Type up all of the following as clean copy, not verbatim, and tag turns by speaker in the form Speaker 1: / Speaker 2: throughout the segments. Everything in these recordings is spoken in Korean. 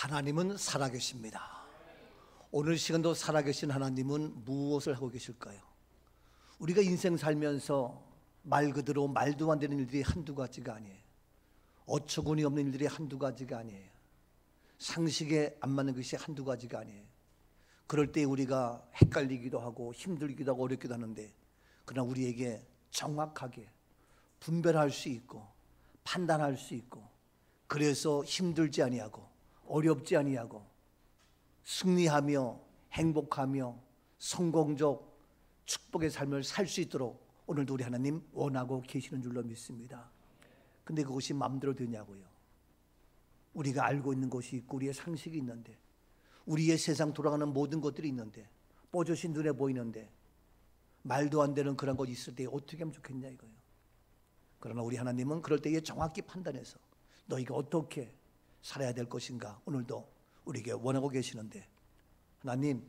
Speaker 1: 하나님은 살아계십니다. 오늘 시간도 살아계신 하나님은 무엇을 하고 계실까요? 우리가 인생 살면서 말 그대로 말도 안 되는 일들이 한두 가지가 아니에요. 어처구니 없는 일들이 한두 가지가 아니에요. 상식에 안 맞는 것이 한두 가지가 아니에요. 그럴 때 우리가 헷갈리기도 하고 힘들기도 하고 어렵기도 하는데, 그러나 우리에게 정확하게 분별할 수 있고 판단할 수 있고, 그래서 힘들지 아니하고 어렵지 아니하고 승리하며 행복하며 성공적 축복의 삶을 살 수 있도록 오늘도 우리 하나님 원하고 계시는 줄로 믿습니다. 근데 그것이 마음대로 되냐고요? 우리가 알고 있는 것이 있고 우리의 상식이 있는데, 우리의 세상 돌아가는 모든 것들이 있는데, 뽀젓이 눈에 보이는데 말도 안 되는 그런 것이 있을 때 어떻게 하면 좋겠냐 이거예요. 그러나 우리 하나님은 그럴 때에 정확히 판단해서 너희가 어떻게 살아야 될 것인가 오늘도 우리에게 원하고 계시는데, 하나님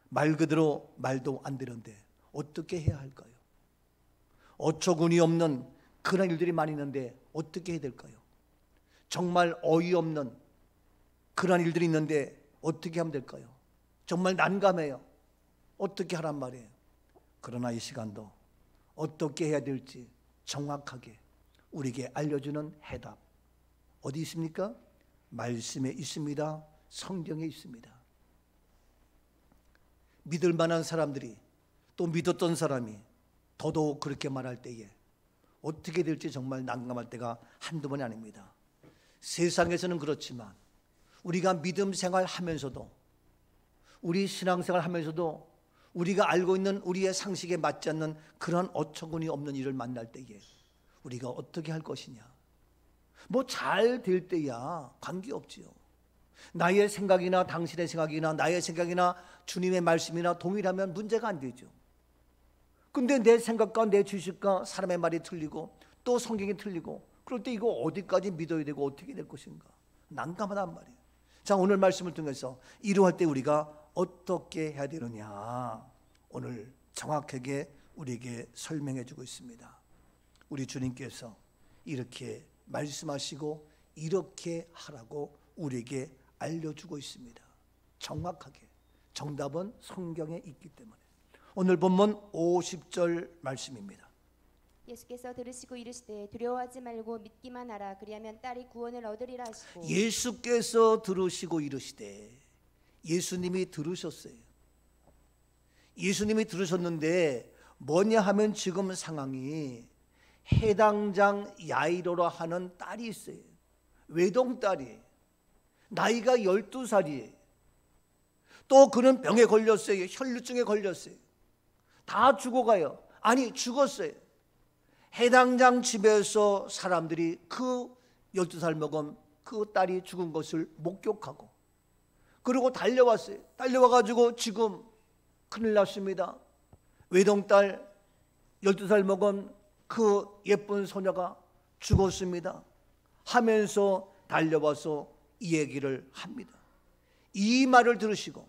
Speaker 1: 말 그대로 말도 안 되는데 어떻게 해야 할까요? 어처구니 없는 그런 일들이 많이 있는데 어떻게 해야 될까요? 정말 어이없는 그런 일들이 있는데 어떻게 하면 될까요? 정말 난감해요. 어떻게 하란 말이에요. 그러나 이 시간도 어떻게 해야 될지 정확하게 우리에게 알려주는 해답 어디 있습니까? 말씀에 있습니다. 성경에 있습니다. 믿을 만한 사람들이, 또 믿었던 사람이 더더욱 그렇게 말할 때에 어떻게 될지 정말 난감할 때가 한두 번이 아닙니다. 세상에서는 그렇지만 우리가 믿음 생활하면서도, 우리 신앙생활 하면서도 우리가 알고 있는 우리의 상식에 맞지 않는 그런 어처구니 없는 일을 만날 때에 우리가 어떻게 할 것이냐. 뭐 잘 될 때야 관계없지요. 나의 생각이나 당신의 생각이나 나의 생각이나 주님의 말씀이나 동일하면 문제가 안 되죠. 근데 내 생각과 내 지식과 사람의 말이 틀리고 또 성경이 틀리고, 그럴 때 이거 어디까지 믿어야 되고 어떻게 될 것인가 난감하단 말이에요. 자, 오늘 말씀을 통해서 이러할 때 우리가 어떻게 해야 되느냐 오늘 정확하게 우리에게 설명해 주고 있습니다. 우리 주님께서 이렇게 말씀하시고 이렇게 하라고 우리에게 알려주고 있습니다. 정확하게 정답은 성경에 있기 때문에. 오늘 본문 50절 말씀입니다.
Speaker 2: 예수께서 들으시고 이르시되 두려워하지 말고 믿기만 하라. 그리하면 딸이 구원을 얻으리라 하시고.
Speaker 1: 예수께서 들으시고 이르시되, 예수님이 들으셨어요. 예수님이 들으셨는데 뭐냐 하면 지금 상황이 해당장 야이로라 하는 딸이 있어요. 외동딸이 나이가 12살이에요. 또 그는 병에 걸렸어요. 혈루증에 걸렸어요. 다 죽어가요. 아니 죽었어요. 해당장 집에서 사람들이 그 12살 먹은 그 딸이 죽은 것을 목격하고, 그리고 달려왔어요. 달려와가지고 지금 큰일 났습니다. 외동딸 12살 먹은 그 예쁜 소녀가 죽었습니다 하면서 달려와서 이 얘기를 합니다. 이 말을 들으시고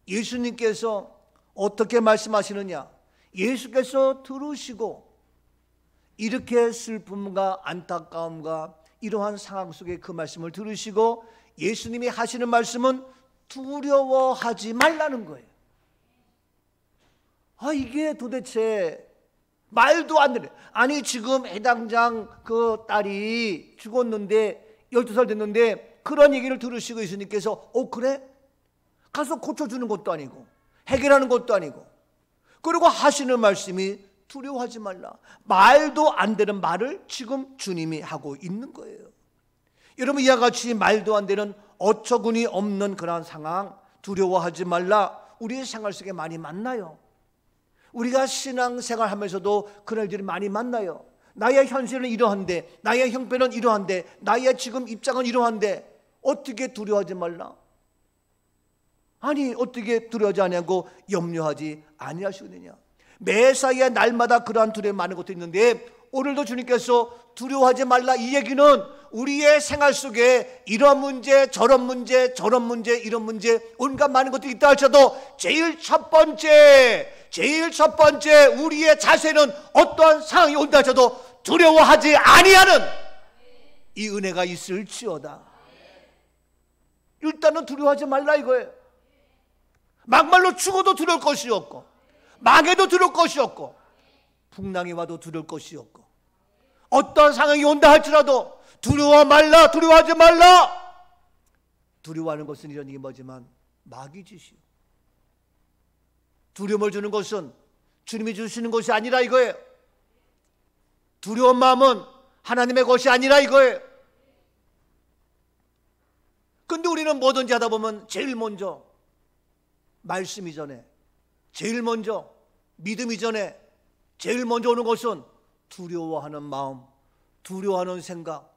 Speaker 1: 예수님께서 어떻게 말씀하시느냐, 예수께서 들으시고 이렇게 슬픔과 안타까움과 이러한 상황 속에 그 말씀을 들으시고 예수님이 하시는 말씀은 두려워하지 말라는 거예요. 이게 도대체 말도 안 되네. 아니 지금 해당장 그 딸이 죽었는데 12살 됐는데 그런 얘기를 들으시고 예수님께서 그래? 가서 고쳐주는 것도 아니고 해결하는 것도 아니고, 그리고 하시는 말씀이 두려워하지 말라. 말도 안 되는 말을 지금 주님이 하고 있는 거예요. 여러분, 이와 같이 말도 안 되는 어처구니 없는 그런 상황, 두려워하지 말라, 우리의 생활 속에 많이 만나요. 우리가 신앙생활 하면서도 그런 일들이 많이 만나요. 나의 현실은 이러한데, 나의 형편은 이러한데, 나의 지금 입장은 이러한데 어떻게 두려워하지 말라? 아니 어떻게 두려워하지 아니하고 염려하지 아니하시느냐. 매사에 날마다 그러한 두려움이 많은 것도 있는데 오늘도 주님께서 두려워하지 말라, 이 얘기는 우리의 생활 속에 이런 문제 저런 문제 저런 문제 이런 문제 온갖 많은 것들이 있다 할지라도 제일 첫 번째 우리의 자세는 어떠한 상황이 온다 할지라도 두려워하지 아니하는 이 은혜가 있을지어다. 너는 두려워하지 말라 이거예요. 막말로 죽어도 두려울 것이 없고, 망해도 두려울 것이 없고, 풍랑이 와도 두려울 것이 없고, 어떤 상황이 온다 할지라도 두려워 말라, 두려워하지 말라. 두려워하는 것은 이런 얘기 뭐지만 마귀 짓이요. 두려움을 주는 것은 주님이 주시는 것이 아니라 이거예요. 두려운 마음은 하나님의 것이 아니라 이거예요. 근데 우리는 뭐든지 하다 보면 제일 먼저 말씀 이전에, 제일 먼저 믿음 이전에 제일 먼저 오는 것은 두려워하는 마음, 두려워하는 생각.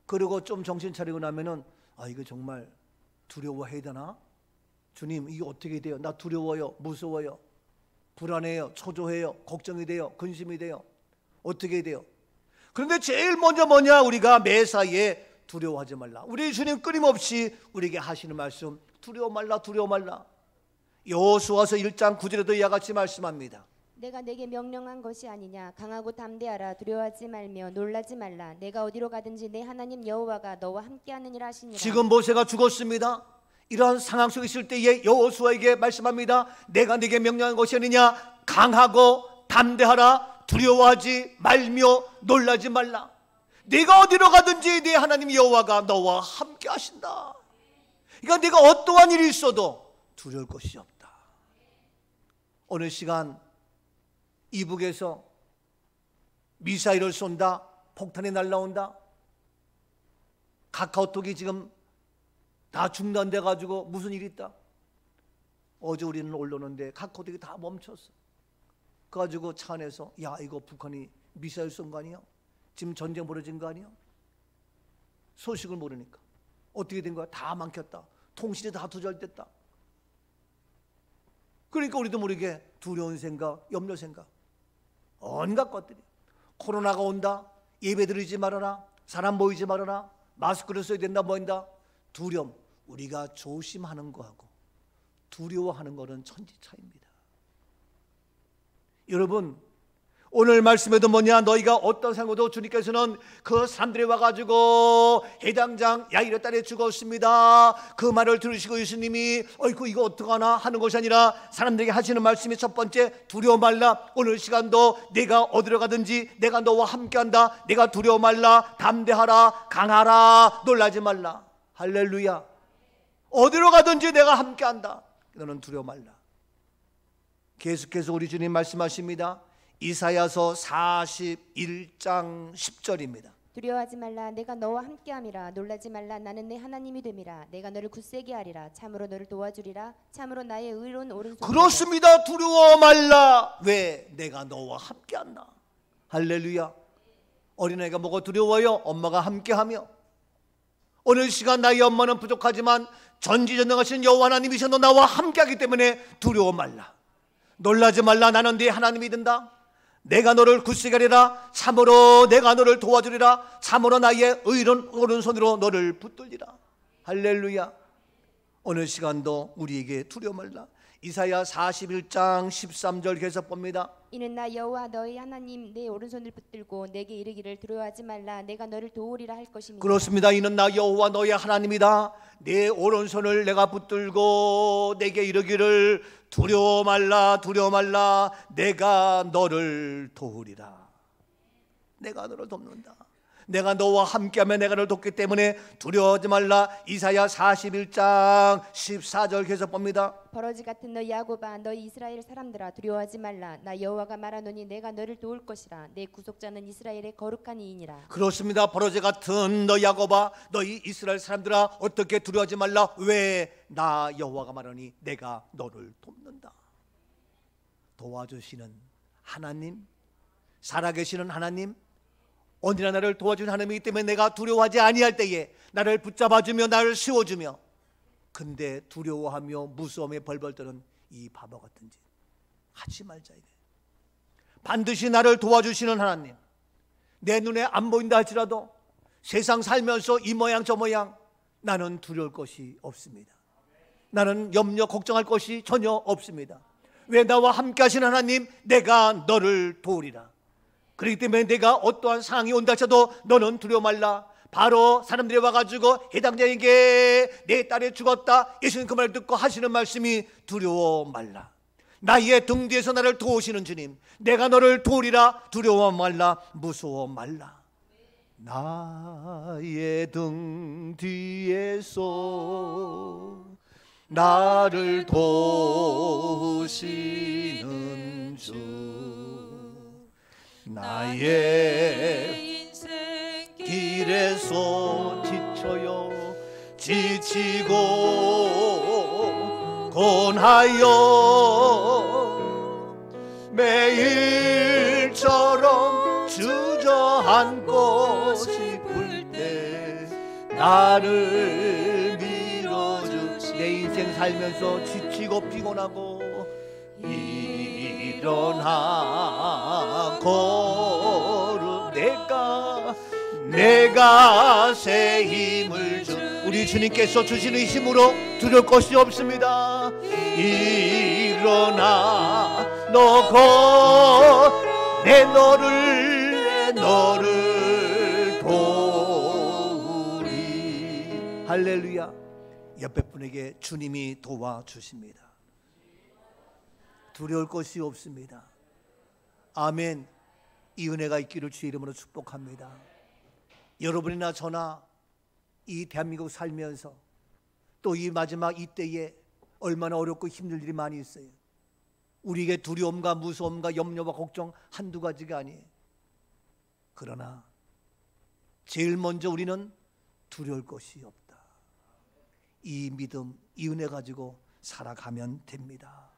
Speaker 1: 그리고 좀 정신 차리고 나면은 이거 정말 두려워해야 되나? 주님, 이게 어떻게 돼요? 나 두려워요, 무서워요, 불안해요, 초조해요, 걱정이 돼요, 근심이 돼요. 어떻게 돼요? 그런데 제일 먼저 뭐냐? 우리가 매사에 두려워하지 말라. 우리 주님 끊임없이 우리에게 하시는 말씀, 두려워 말라, 두려워 말라. 여호수아서 1장 9절에도 이와 같이 말씀합니다.
Speaker 2: 내가 내게 명령한 것이 아니냐. 강하고 담대하라. 두려워하지 말며 놀라지 말라. 내가 어디로 가든지 내 하나님 여호와가 너와 함께하느니라 하시니라.
Speaker 1: 지금 모세가 죽었습니다. 이러한 상황 속에 있을 때에 여호수아에게 말씀합니다. 내가 네게 명령한 것이 아니냐. 강하고 담대하라. 두려워하지 말며 놀라지 말라. 네가 어디로 가든지 네 하나님 여호와가 너와 함께 하신다. 그러니까 네가 어떠한 일이 있어도 두려울 것이 없다. 어느 시간 이북에서 미사일을 쏜다, 폭탄이 날라온다, 카카오톡이 지금 다 중단돼 가지고 무슨 일이 있다. 어제 우리는 올렸는데 카카오톡이 다 멈췄어. 그래가지고 차 안에서 야, 이거 북한이 미사일 쏜 거 아니야? 지금 전쟁 벌어진 거 아니야? 소식을 모르니까 어떻게 된 거야? 다 막혔다. 통신이 다 두절됐다. 그러니까 우리도 모르게 두려운 생각, 염려 생각, 온갖 것들이. 코로나가 온다, 예배 드리지 말아라, 사람 모이지 말아라, 마스크를 써야 된다, 뭐한다. 두려움. 우리가 조심하는 거하고 두려워하는 거는 천지 차이입니다. 여러분, 오늘 말씀에도 뭐냐? 너희가 어떤 상황도 주님께서는 그 사람들이 와가지고 해당장 야이르 딸이 죽었습니다, 그 말을 들으시고 예수님이 어이구 이거 어떡하나 하는 것이 아니라 사람들에게 하시는 말씀이 첫 번째, 두려워 말라. 오늘 시간도 내가 어디로 가든지 내가 너와 함께한다. 내가 두려워 말라, 담대하라, 강하라, 놀라지 말라. 할렐루야. 어디로 가든지 내가 함께한다. 너는 두려워 말라. 계속해서 우리 주님 말씀하십니다. 이사야서 41장 10절입니다.
Speaker 2: 두려워하지 말라. 내가 너와 함께함이라. 놀라지 말라. 나는 내 하나님이 됨이라. 내가 너를 굳세게 하리라. 참으로 너를 도와주리라. 참으로 나의 의로운 오른손.
Speaker 1: 그렇습니다. 두려워 말라. 왜? 내가 너와 함께한다. 할렐루야. 어린아이가 뭐가 두려워요? 엄마가 함께하며. 오늘 시간 나의 엄마는 부족하지만 전지전능하신 여호와 하나님이셔도 나와 함께하기 때문에 두려워 말라. 놀라지 말라. 나는 네 하나님이 된다. 내가 너를 굳세게 하리라. 참으로 내가 너를 도와주리라. 참으로 나의 의로운 오른손으로 너를 붙들리라. 할렐루야. 어느 시간도 우리에게 두려워 말라. 이사야 41장 13절 계속 봅니다.
Speaker 2: 이는 나 여호와 너희 하나님 내 오른손을 붙들고 내게 이르기를 두려워하지 말라. 내가 너를 도우리라 할 것입니다.
Speaker 1: 그렇습니다. 이는 나 여호와 너희 하나님이다. 내 오른손을 내가 붙들고 내게 이르기를 두려워 말라, 두려워 말라. 내가 너를 도우리라. 내가 너를 돕는다. 내가 너와 함께하면 내가 너를 돕기 때문에 두려워하지 말라. 이사야 41장 14절 계속 봅니다.
Speaker 2: 버러지 같은 너희 야곱아, 너희 이스라엘 사람들아, 두려워하지 말라. 나 여호와가 말하노니 내가 너를 도울 것이라. 내 구속자는 이스라엘의 거룩한 이인이라.
Speaker 1: 그렇습니다. 버러지 같은 너희 야곱아, 너희 이스라엘 사람들아, 어떻게 두려워하지 말라. 왜? 나 여호와가 말하니 내가 너를 돕는다. 도와주시는 하나님, 살아계시는 하나님, 언제나 나를 도와주는 하나님이기 때문에 내가 두려워하지 아니할 때에 나를 붙잡아주며 나를 세워주며. 근데 두려워하며 무서움에 벌벌 떠는 이 바보 같은 짓 하지 말자 이게. 반드시 나를 도와주시는 하나님, 내 눈에 안 보인다 할지라도 세상 살면서 이 모양 저 모양 나는 두려울 것이 없습니다. 나는 염려 걱정할 것이 전혀 없습니다. 왜? 나와 함께 하시는 하나님, 내가 너를 도우리라. 그렇기 때문에 내가 어떠한 상황이 온다 해도 너는 두려워 말라. 바로 사람들이 와가지고 해당자에게 내 딸이 죽었다, 예수님 그 말 듣고 하시는 말씀이 두려워 말라. 나의 등 뒤에서 나를 도우시는 주님, 내가 너를 도우리라. 두려워 말라, 무서워 말라. 나의 등 뒤에서 나를 도우시는 주, 나의
Speaker 3: 인생
Speaker 1: 길에서 지쳐요 지치고 곤하여 매일처럼 주저앉고 싶을 때 나를 밀어주시. 내 인생 살면서 지치고 피곤하고 일어나 걸어 내가 새 힘을 주. 우리 주님께서 주시는 힘으로 두려울 것이 없습니다. 일어나 내 너를 도우리. 할렐루야. 옆에 분에게 주님이 도와주십니다. 두려울 것이 없습니다. 아멘. 이 은혜가 있기를 주의 이름으로 축복합니다. 여러분이나 저나 이 대한민국 살면서 또 이 마지막 이때에 얼마나 어렵고 힘들 일이 많이 있어요. 우리에게 두려움과 무서움과 염려와 걱정 한두 가지가 아니에요. 그러나 제일 먼저 우리는 두려울 것이 없다. 이 믿음, 이 은혜 가지고 살아가면 됩니다.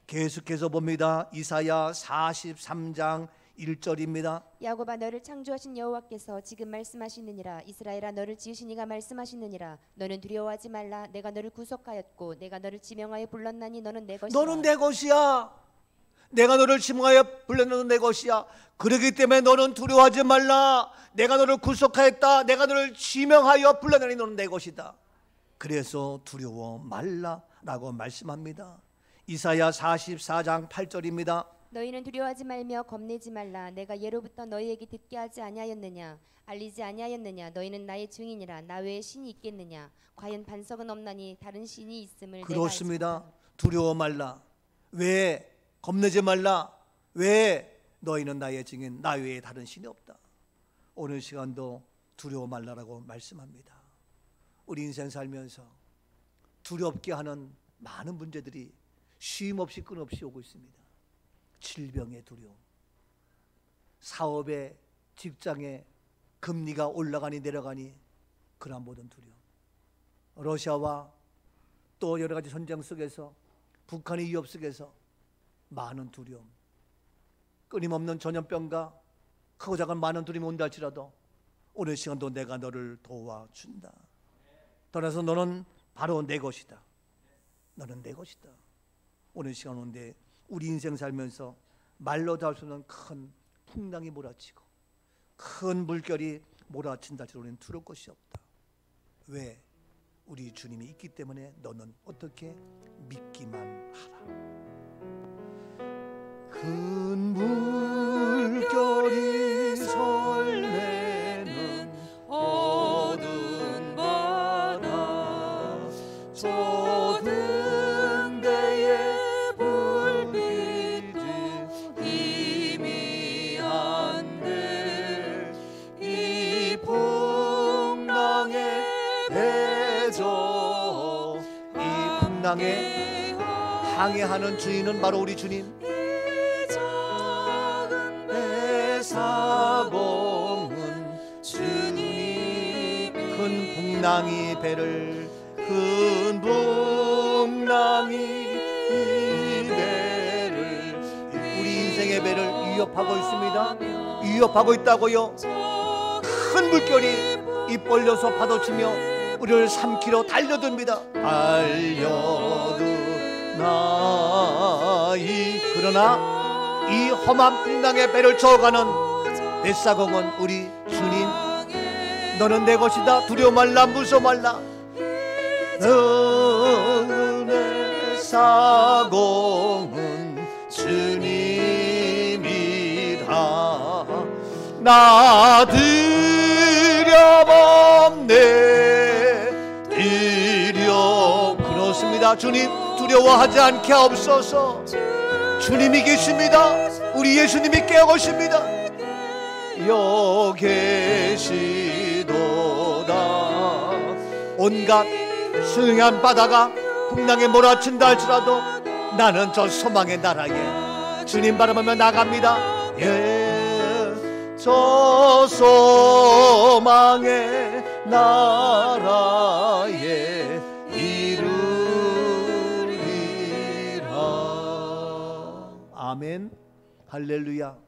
Speaker 1: 계속해서 봅니다. 이사야 43장 1절입니다.
Speaker 2: 야곱아, 너를 창조하신 여호와께서 지금 말씀하시느니라. 이스라엘아, 너를 지으신 이가 말씀하시느니라. 너는 두려워하지 말라. 내가 너를 구속하였고 내가 너를 지명하여 불렀나니 너는 내 것이야.
Speaker 1: 너는 내 것이야. 내가 너를 지명하여 불렀는 내 것이야. 그러기 때문에 너는 두려워하지 말라. 내가 너를 구속하였다. 내가 너를 지명하여 불렀나니 너는 내 것이다. 그래서 두려워 말라라고 말씀합니다. 이사야 44장 8절입니다.
Speaker 2: 너희는 두려워하지 말며 겁내지 말라. 내가 예로부터 너희에게 듣게 하지 아니하였느냐? 알리지 아니하였느냐? 너희는 나의 증인이라. 나 외에 신이 있겠느냐? 과연 반석은 없나니 다른 신이 있음을
Speaker 1: 그렇습니다.
Speaker 2: 내가 알지 못하노.
Speaker 1: 두려워 말라. 왜? 겁내지 말라. 왜? 너희는 나의 증인, 나 외에 다른 신이 없다. 오늘 시간도 두려워 말라라고 말씀합니다. 우리 인생 살면서 두렵게 하는 많은 문제들이 쉼없이 끊없이 오고 있습니다. 질병의 두려움, 사업의, 직장의 금리가 올라가니 내려가니 그러한 모든 두려움, 러시아와 또 여러 가지 전쟁 속에서, 북한의 위협 속에서 많은 두려움, 끊임없는 전염병과 크고 작은 많은 두려움이 온다 할지라도 오늘 시간도 내가 너를 도와준다. 떠나서 너는 바로 내 것이다. 너는 내 것이다. 오늘 시간 오는데 우리 인생 살면서 말로도 할 수 없는 큰 풍랑이 몰아치고 큰 물결이 몰아친다 할지라도 우리는 두려울 것이 없다. 왜? 우리 주님이 있기 때문에 너는 어떻게 믿기만 하라. 큰 물결이 설레는 어두운 바다, 젖은 데에 불빛이 희미한데 이 풍랑에 대저, 이 풍랑에 항해하는 주인은 바로 우리 주님. 사공은 주님, 큰 풍랑이 배를, 큰 풍랑이 배를, 우리 인생의 배를 위협하고 있습니다. 위협하고 있다고요. 큰 물결이 입 벌려서 파도치며 우리를 삼키러 달려듭니다. 달려드나이. 그러나 이 험한 풍랑의 배를 저어가는 뱃사공은 우리 주님. 너는 내 것이다. 두려워 말라. 무서워 말라. 너의 사공은 주님이라. 나 들여봐 이루시려. 그렇습니다. 주님, 두려워하지 않게 하옵소서. 주님이 계십니다. 우리 예수님이 깨어오십니다. 여 계시도다. 온갖 수용한 바다가 풍랑에 몰아친다 할지라도 나는 저 소망의 나라에 주님 바라보며 나갑니다. 예, 저 소망의 나라에 이르리라. 아멘. 할렐루야.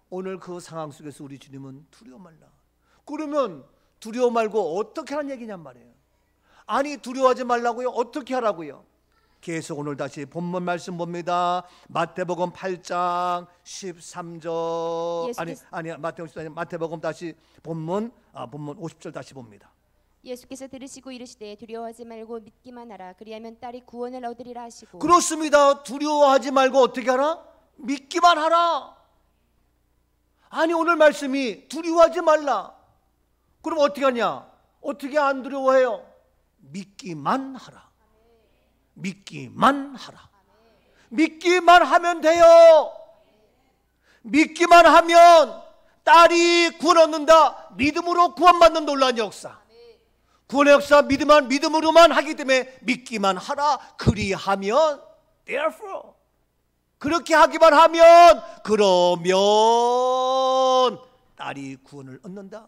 Speaker 1: 오늘 그 상황 속에서 우리 주님은 두려워 말라. 그러면 두려워 말고 어떻게 하는 얘기냔 말이에요. 아니, 두려워하지 말라고요? 어떻게 하라고요? 계속 오늘 다시 본문 말씀 봅니다. 마태복음 8장 13절. 마태복음 다시 본문 50절 다시 봅니다.
Speaker 2: 예수께서 들으시고 이르시되 두려워하지 말고 믿기만 하라. 그리하면 딸이 구원을 얻으리라 하시고.
Speaker 1: 그렇습니다. 두려워하지 말고 어떻게 하라? 믿기만 하라. 아니, 오늘 말씀이 두려워하지 말라. 그럼 어떻게 하냐? 어떻게 안 두려워해요? 믿기만 하라. 믿기만 하라. 믿기만 하면 돼요. 믿기만 하면 딸이 구원 얻는다. 믿음으로 구원받는 놀라운 역사. 구원의 역사 믿음으로만 하기 때문에 믿기만 하라. 그리하면 therefore 그렇게 하기만 하면 그러면 딸이 구원을 얻는다.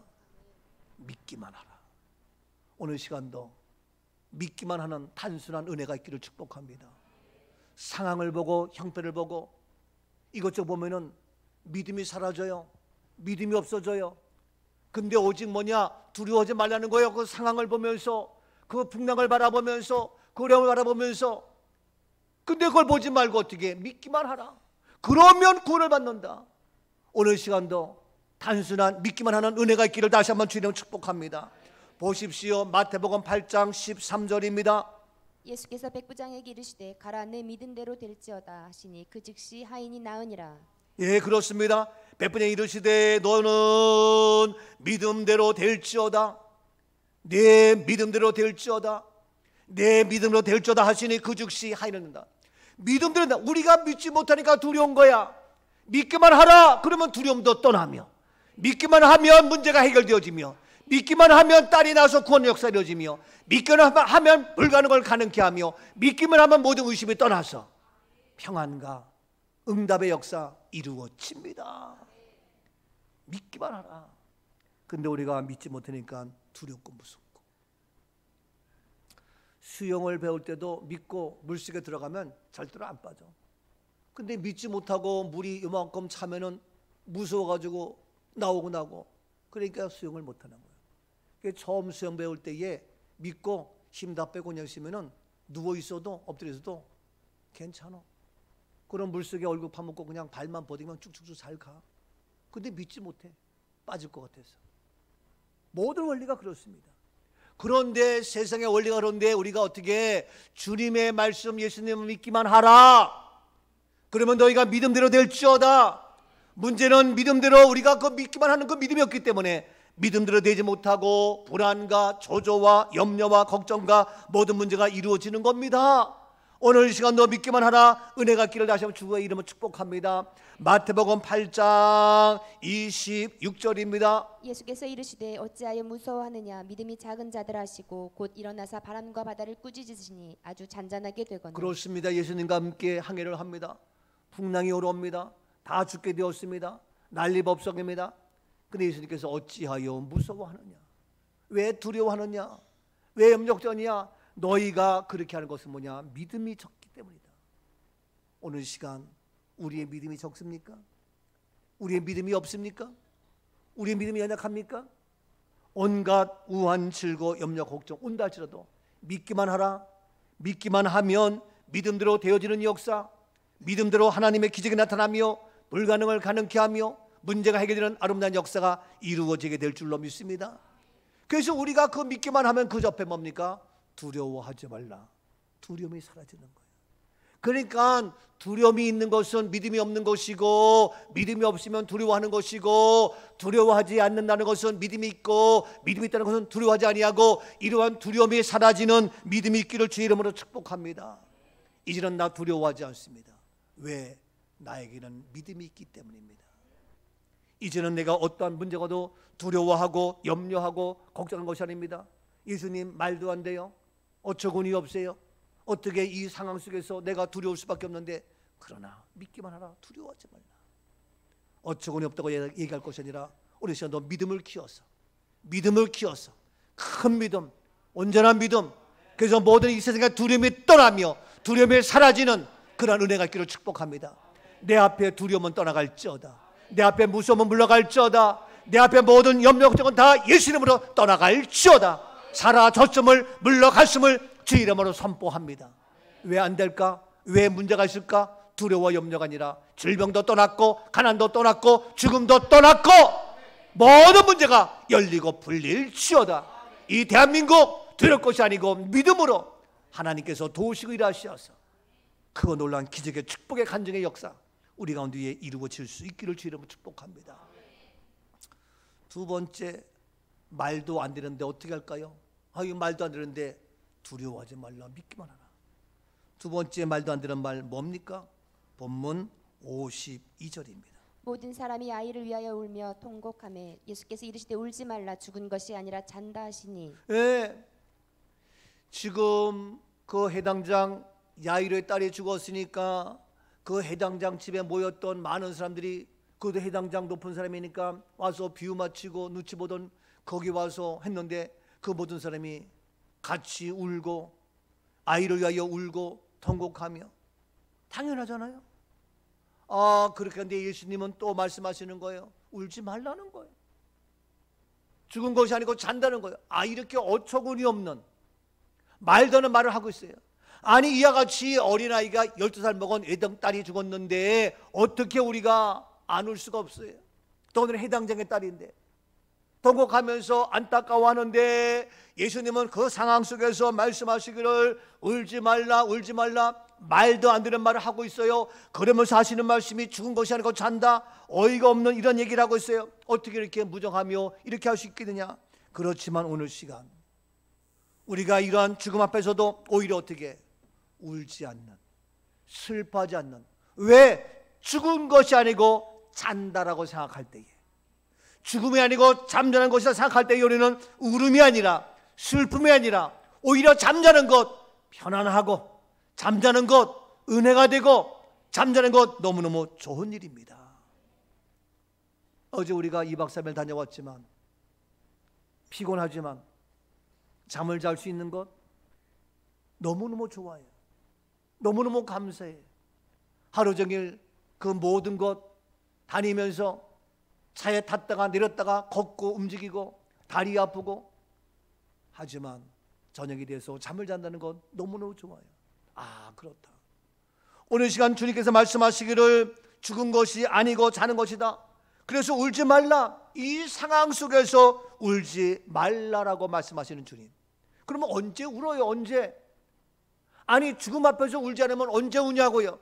Speaker 1: 믿기만 하라. 오늘 시간도 믿기만 하는 단순한 은혜가 있기를 축복합니다. 상황을 보고 형편을 보고 이것저것 보면은 믿음이 사라져요. 믿음이 없어져요. 근데 오직 뭐냐? 두려워하지 말라는 거예요. 그 상황을 보면서, 그 풍랑을 바라보면서, 그 어려움을 바라보면서. 근데 그걸 보지 말고 어떻게? 믿기만 하라. 그러면 구원을 받는다. 오늘 시간도 단순한 믿기만 하는 은혜가 있기를 다시 한번 주님 축복합니다. 보십시오. 마태복음 8장 13절입니다.
Speaker 2: 예수께서 백부장에게 이르시되 가라, 내 믿음대로 될지어다 하시니 그 즉시 하인이 나으니라.
Speaker 1: 예, 그렇습니다. 백부장이 이르시되 너는 믿음대로 될지어다. 내 믿음대로 될지어다. 내 믿음으로 될지어다 하시니 그 즉시 하인을 낳는다. 믿음대로, 우리가 믿지 못하니까 두려운 거야. 믿기만 하라. 그러면 두려움도 떠나며, 믿기만 하면 문제가 해결되어지며, 믿기만 하면 딸이 나서 구원 역사 이루어지며, 믿기만 하면 불가능을 가능케 하며, 믿기만 하면 모든 의심이 떠나서 평안과 응답의 역사 이루어집니다. 믿기만 하라. 근데 우리가 믿지 못하니까 두렵고 무섭고. 수영을 배울 때도 믿고 물속에 들어가면 절대로 안 빠져. 근데 믿지 못하고 물이 이만큼 차면은 무서워가지고 나오고 나고, 그러니까 수영을 못하는 거예요. 처음 수영 배울 때에 믿고 힘 다 빼고 그냥 있으면은 누워 있어도 엎드려 있어도 괜찮아. 그럼 물속에 얼굴 파묻고 그냥 발만 버디면 쭉쭉쭉 잘 가. 근데 믿지 못해. 빠질 것 같아서. 모든 원리가 그렇습니다. 그런데 세상의 원리가 그런데 우리가 어떻게 주님의 말씀 예수님을 믿기만 하라. 그러면 너희가 믿음대로 될지어다. 문제는 믿음대로 우리가 그 믿기만 하는 그 믿음이 없기 때문에 믿음대로 되지 못하고 불안과 조조와 염려와 걱정과 모든 문제가 이루어지는 겁니다. 오늘 이 시간도 믿기만 하라. 은혜가 있기를 다시 한번 주의 이름으로 축복합니다. 마태복음 8장 26절입니다.
Speaker 2: 예수께서 이르시되 어찌하여 무서워하느냐? 믿음이 작은 자들 하시고 곧 일어나사 바람과 바다를 꾸짖으시니 아주 잔잔하게 되거늘.
Speaker 1: 그렇습니다. 예수님과 함께 항해를 합니다. 풍랑이 오러옵니다. 다 죽게 되었습니다. 난리법석입니다. 근데 예수님께서 어찌하여 무서워하느냐? 왜 두려워하느냐? 왜 염려되느냐? 너희가 그렇게 하는 것은 뭐냐? 믿음이 적기 때문이다. 오늘 시간 우리의 믿음이 적습니까? 우리의 믿음이 없습니까? 우리의 믿음이 연약합니까? 온갖 우한, 질고, 염려, 걱정 온다 할지라도 믿기만 하라. 믿기만 하면 믿음대로 되어지는 역사, 믿음대로 하나님의 기적이 나타나며 불가능을 가능케 하며 문제가 해결되는 아름다운 역사가 이루어지게 될 줄로 믿습니다. 그래서 우리가 그 믿기만 하면 그 옆에 뭡니까? 두려워하지 말라. 두려움이 사라지는 거예요. 그러니까 두려움이 있는 것은 믿음이 없는 것이고, 믿음이 없으면 두려워하는 것이고, 두려워하지 않는다는 것은 믿음이 있고, 믿음이 있다는 것은 두려워하지 아니하고, 이러한 두려움이 사라지는 믿음이 있기를 주의 이름으로 축복합니다. 이제는 나 두려워하지 않습니다. 왜? 나에게는 믿음이 있기 때문입니다. 이제는 내가 어떠한 문제가도 두려워하고 염려하고 걱정하는 것이 아닙니다. 예수님 말도 안 돼요. 어처구니 없어요. 어떻게 이 상황 속에서 내가 두려울 수밖에 없는데, 그러나 믿기만 하라. 두려워하지 말라. 어처구니 없다고 얘기할 것이 아니라 우리 시간도 믿음을 키워서 큰 믿음, 온전한 믿음, 그래서 모든 이 세상의 두려움이 떠나며 두려움이 사라지는 그런 은혜가 있기를 축복합니다. 내 앞에 두려움은 떠나갈지어다. 내 앞에 무서움은 물러갈지어다. 내 앞에 모든 염려 걱정은 다 예수 이름으로 떠나갈지어다. 사라졌음을 물러갔음을 주 이름으로 선포합니다. 왜 안 될까? 왜 문제가 있을까? 두려워 염려가 아니라 질병도 떠났고 가난도 떠났고 죽음도 떠났고 모든 문제가 열리고 풀릴지어다. 이 대한민국 두려울 것이 아니고 믿음으로 하나님께서 도우시고 일하셔서 크고 놀라운 기적의 축복의 간증의 역사 우리 가운데 이루어질 수 있기를 주 이름으로 축복합니다. 두 번째, 말도 안 되는데 어떻게 할까요? 이거 말도 안 되는데 두려워하지 말라, 믿기만 하라. 두 번째 말도 안 되는 말 뭡니까? 본문 52절입니다.
Speaker 2: 모든 사람이 아이를 위하여 울며 통곡하며 예수께서 이르시되 울지 말라, 죽은 것이 아니라 잔다 하시니.
Speaker 1: 예, 지금 그 해당장 야이로의 딸이 죽었으니까 그 해당장 집에 모였던 많은 사람들이, 그도 해당장 높은 사람이니까 와서 비유 마치고 눈치 보던 거기 와서 했는데, 그 모든 사람이 같이 울고 아이를 위하여 울고 통곡하며, 당연하잖아요. 그렇게 하는데 예수님은 또 말씀하시는 거예요. 울지 말라는 거예요. 죽은 것이 아니고 잔다는 거예요. 이렇게 어처구니 없는 말도 안 되는 말을 하고 있어요. 아니, 이와 같이 어린아이가 12살 먹은 애당딸이 죽었는데 어떻게 우리가 안 울 수가 없어요. 또 오늘 해당장의 딸인데 통곡하면서 안타까워하는데, 예수님은 그 상황 속에서 말씀하시기를 울지 말라, 울지 말라, 말도 안 되는 말을 하고 있어요. 그러면서 하시는 말씀이 죽은 것이 아니고 잔다, 어이가 없는 이런 얘기를 하고 있어요. 어떻게 이렇게 무정하며 이렇게 할 수 있겠느냐. 그렇지만 오늘 시간 우리가 이러한 죽음 앞에서도 오히려 어떻게 울지 않는, 슬퍼하지 않는, 왜? 죽은 것이 아니고 잔다라고 생각할 때에, 죽음이 아니고 잠자는 것이라 생각할 때에 우리는 울음이 아니라 슬픔이 아니라 오히려 잠자는 것 편안하고, 잠자는 것 은혜가 되고, 잠자는 것 너무너무 좋은 일입니다. 어제 우리가 2박 3일 다녀왔지만 피곤하지만 잠을 잘 수 있는 것 너무너무 좋아요. 너무너무 감사해요. 하루 종일 그 모든 것 다니면서 차에 탔다가 내렸다가 걷고 움직이고 다리 아프고 하지만 저녁이 돼서 잠을 잔다는 건 너무너무 좋아요. 그렇다. 오늘 시간 주님께서 말씀하시기를 죽은 것이 아니고 자는 것이다. 그래서 울지 말라. 이 상황 속에서 울지 말라라고 말씀하시는 주님. 그러면 언제 울어요? 언제? 아니, 죽음 앞에서 울지 않으면 언제 우냐고요.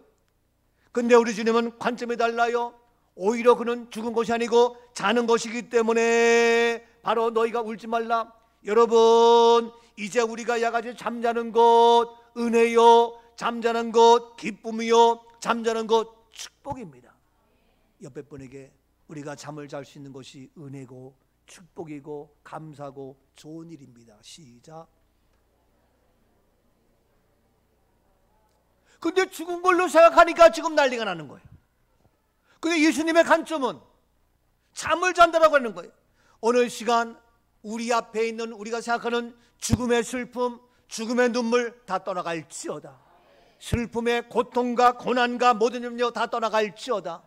Speaker 1: 근데 우리 주님은 관점이 달라요. 오히려 그는 죽은 것이 아니고 자는 것이기 때문에 바로 너희가 울지 말라. 여러분, 이제 우리가 야같이 잠자는 것 은혜요, 잠자는 것 기쁨이요, 잠자는 것 축복입니다. 옆에 분에게 우리가 잠을 잘 수 있는 것이 은혜고 축복이고 감사고 좋은 일입니다. 시작. 근데 죽은 걸로 생각하니까 지금 난리가 나는 거예요. 근데 예수님의 관점은 잠을 잔다라고 하는 거예요. 오늘 시간 우리 앞에 있는 우리가 생각하는 죽음의 슬픔, 죽음의 눈물 다 떠나갈지어다. 슬픔의 고통과 고난과 모든 염려 다 떠나갈지어다.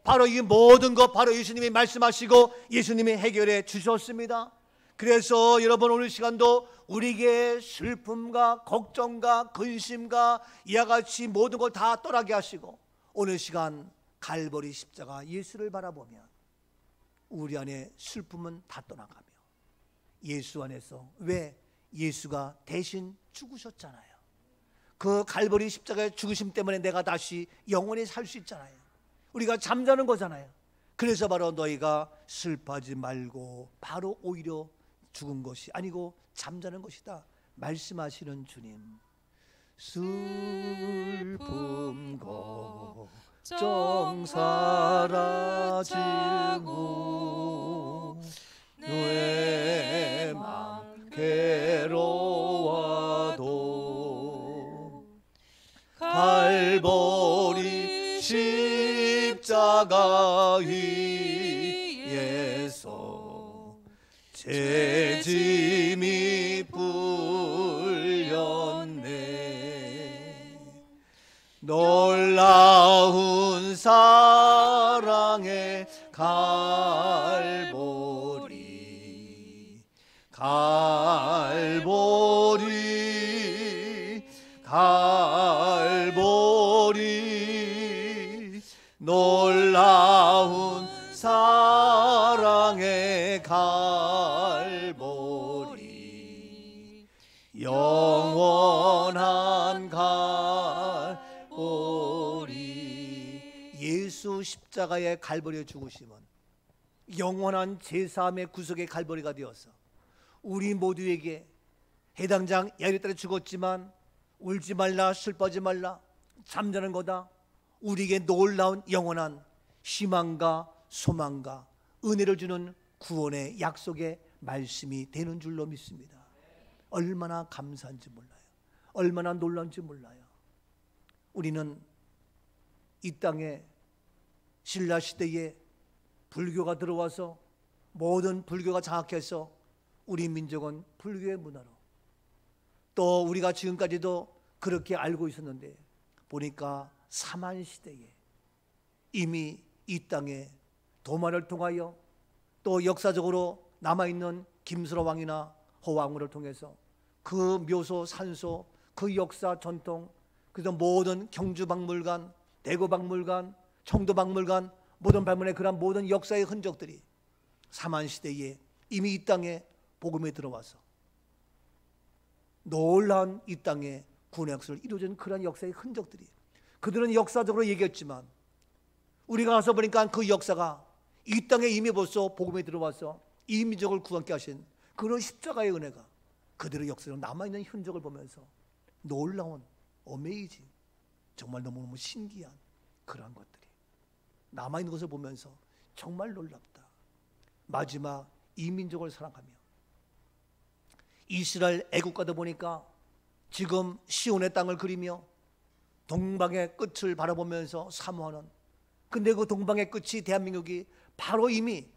Speaker 1: 바로 이 모든 것 바로 예수님이 말씀하시고 예수님이 해결해 주셨습니다. 그래서 여러분, 오늘 시간도 우리에게 슬픔과 걱정과 근심과 이와 같이 모든 걸 다 떠나게 하시고, 오늘 시간 갈보리 십자가 예수를 바라보면 우리 안에 슬픔은 다 떠나가며 예수 안에서, 왜? 예수가 대신 죽으셨잖아요. 그 갈보리 십자가의 죽으심 때문에 내가 다시 영원히 살 수 있잖아요. 우리가 잠자는 거잖아요. 그래서 바로 너희가 슬퍼하지 말고 바로 오히려 죽은 것이 아니고 잠자는 것이다 말씀하시는 주님. 슬픔 걱정 사라지고 내 맘 괴로워도 갈보리 십자가 위에서 제 짐이 풀렸네. 놀라운 사랑의 갈보리 갈보리 갈보리 놀라운 사랑의 갈보리 영원한 갈보리. 예수 십자가의 갈보리의 죽으심은 영원한 제3의 구속의 갈보리가 되어서 우리 모두에게 해당장 야일에 따라 죽었지만 울지 말라 슬퍼하지 말라 잠자는 거다 우리에게 놀라운 영원한 희망과 소망과 은혜를 주는 구원의 약속의 말씀이 되는 줄로 믿습니다. 얼마나 감사한지 몰라요. 얼마나 놀라운지 몰라요. 우리는 이 땅에 신라 시대에 불교가 들어와서 모든 불교가 장악해서 우리 민족은 불교의 문화로 또 우리가 지금까지도 그렇게 알고 있었는데 보니까 사만시대에 이미 이 땅에 도만을 통하여 또 역사적으로 남아있는 김수로 왕이나 호왕후를 통해서 그 묘소 산소 그 역사 전통 그래서 모든 경주박물관 대구박물관 청도박물관 모든 방문의 그런 모든 역사의 흔적들이 사만시대에 이미 이 땅에 복음에 들어와서 놀라운 이 땅에 구원의 역사를 이루어진 그런 역사의 흔적들이 그들은 역사적으로 얘기했지만 우리가 가서 보니까 그 역사가 이 땅에 이미 벌써 복음에 들어와서 이 민족을 구원케 하신 그런 십자가의 은혜가 그들의 역사로 남아있는 흔적을 보면서 놀라운 어메이징 정말 너무너무 신기한 그러한 것들이 남아있는 것을 보면서 정말 놀랍다. 마지막 이 민족을 사랑하며 이스라엘 애국가도 보니까 지금 시온의 땅을 그리며 동방의 끝을 바라보면서 사모하는 근데 그 동방의 끝이 대한민국이 바로 이미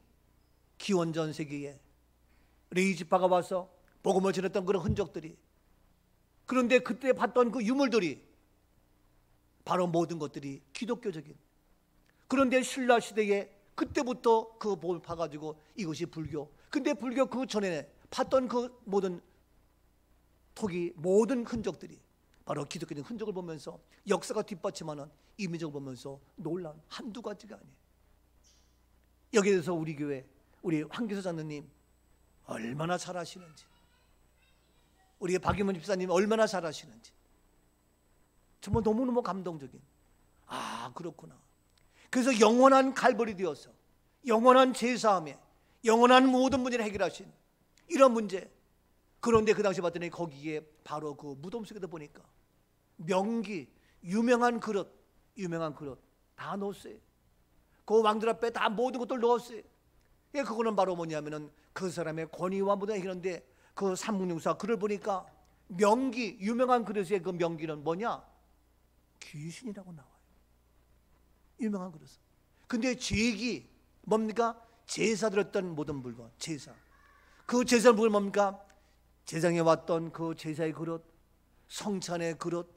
Speaker 1: 기원전 세기에 레이지파가 와서 복음을 전했던 그런 흔적들이 그런데 그때 봤던 그 유물들이 바로 모든 것들이 기독교적인 그런데 신라 시대에 그때부터 그 복음을 파가지고 이것이 불교 근데 불교 그 전에 봤던 그 모든 토기 모든 흔적들이 바로 기독교적인 흔적을 보면서 역사가 뒷받침하는 이 민족을 보면서 놀란 한두 가지가 아니에요. 여기에 대해서 우리 교회 우리 황교수 장로님 얼마나 잘하시는지 우리 박유문 집사님 얼마나 잘하시는지 정말 너무너무 감동적인 그렇구나. 그래서 영원한 갈보리 되어서 영원한 제사함에 영원한 모든 문제를 해결하신 이런 문제 그런데 그 당시 봤더니 거기에 바로 그 무덤 속에도 보니까 명기 유명한 그릇 다 넣었어요. 그 왕들 앞에 다 모든 것들 넣었어요. 그거는 바로 뭐냐면은 그 사람의 권위와 모든 해결인데 그 삼국유사 글을 보니까 명기 유명한 그릇의 그 명기는 뭐냐? 귀신이라고 나와요. 유명한 그릇. 근데 제기 뭡니까? 제사 드렸던 모든 물건 제사. 그 제사 물건 뭡니까? 제상에 왔던 그 제사의 그릇, 성찬의 그릇,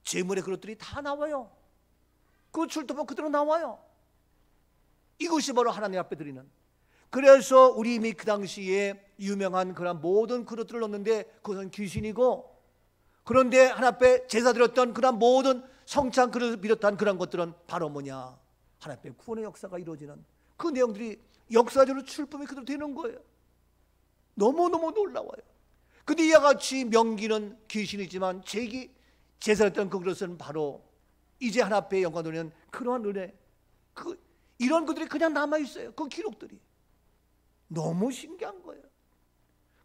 Speaker 1: 제물의 그릇들이 다 나와요. 그 출토면 그대로 나와요. 이것이 바로 하나님 앞에 드리는. 그래서 우리 이미 그 당시에 유명한 그런 모든 그릇들을 넣는데 그것은 귀신이고 그런데 하나님 앞에 제사 드렸던 그런 모든 성찬 그릇을 비롯한 그런 것들은 바로 뭐냐? 하나님 앞에 구원의 역사가 이루어지는 그 내용들이 역사적으로 출품이 그대로 되는 거예요. 너무너무 놀라워요. 근데 이와 같이 명기는 귀신이지만 제기 제사했던 그 그릇은 바로 이제 하나 앞에 영광 돌리는 그러한 은혜, 이런 것들이 그냥 남아있어요. 그 기록들이 너무 신기한 거예요.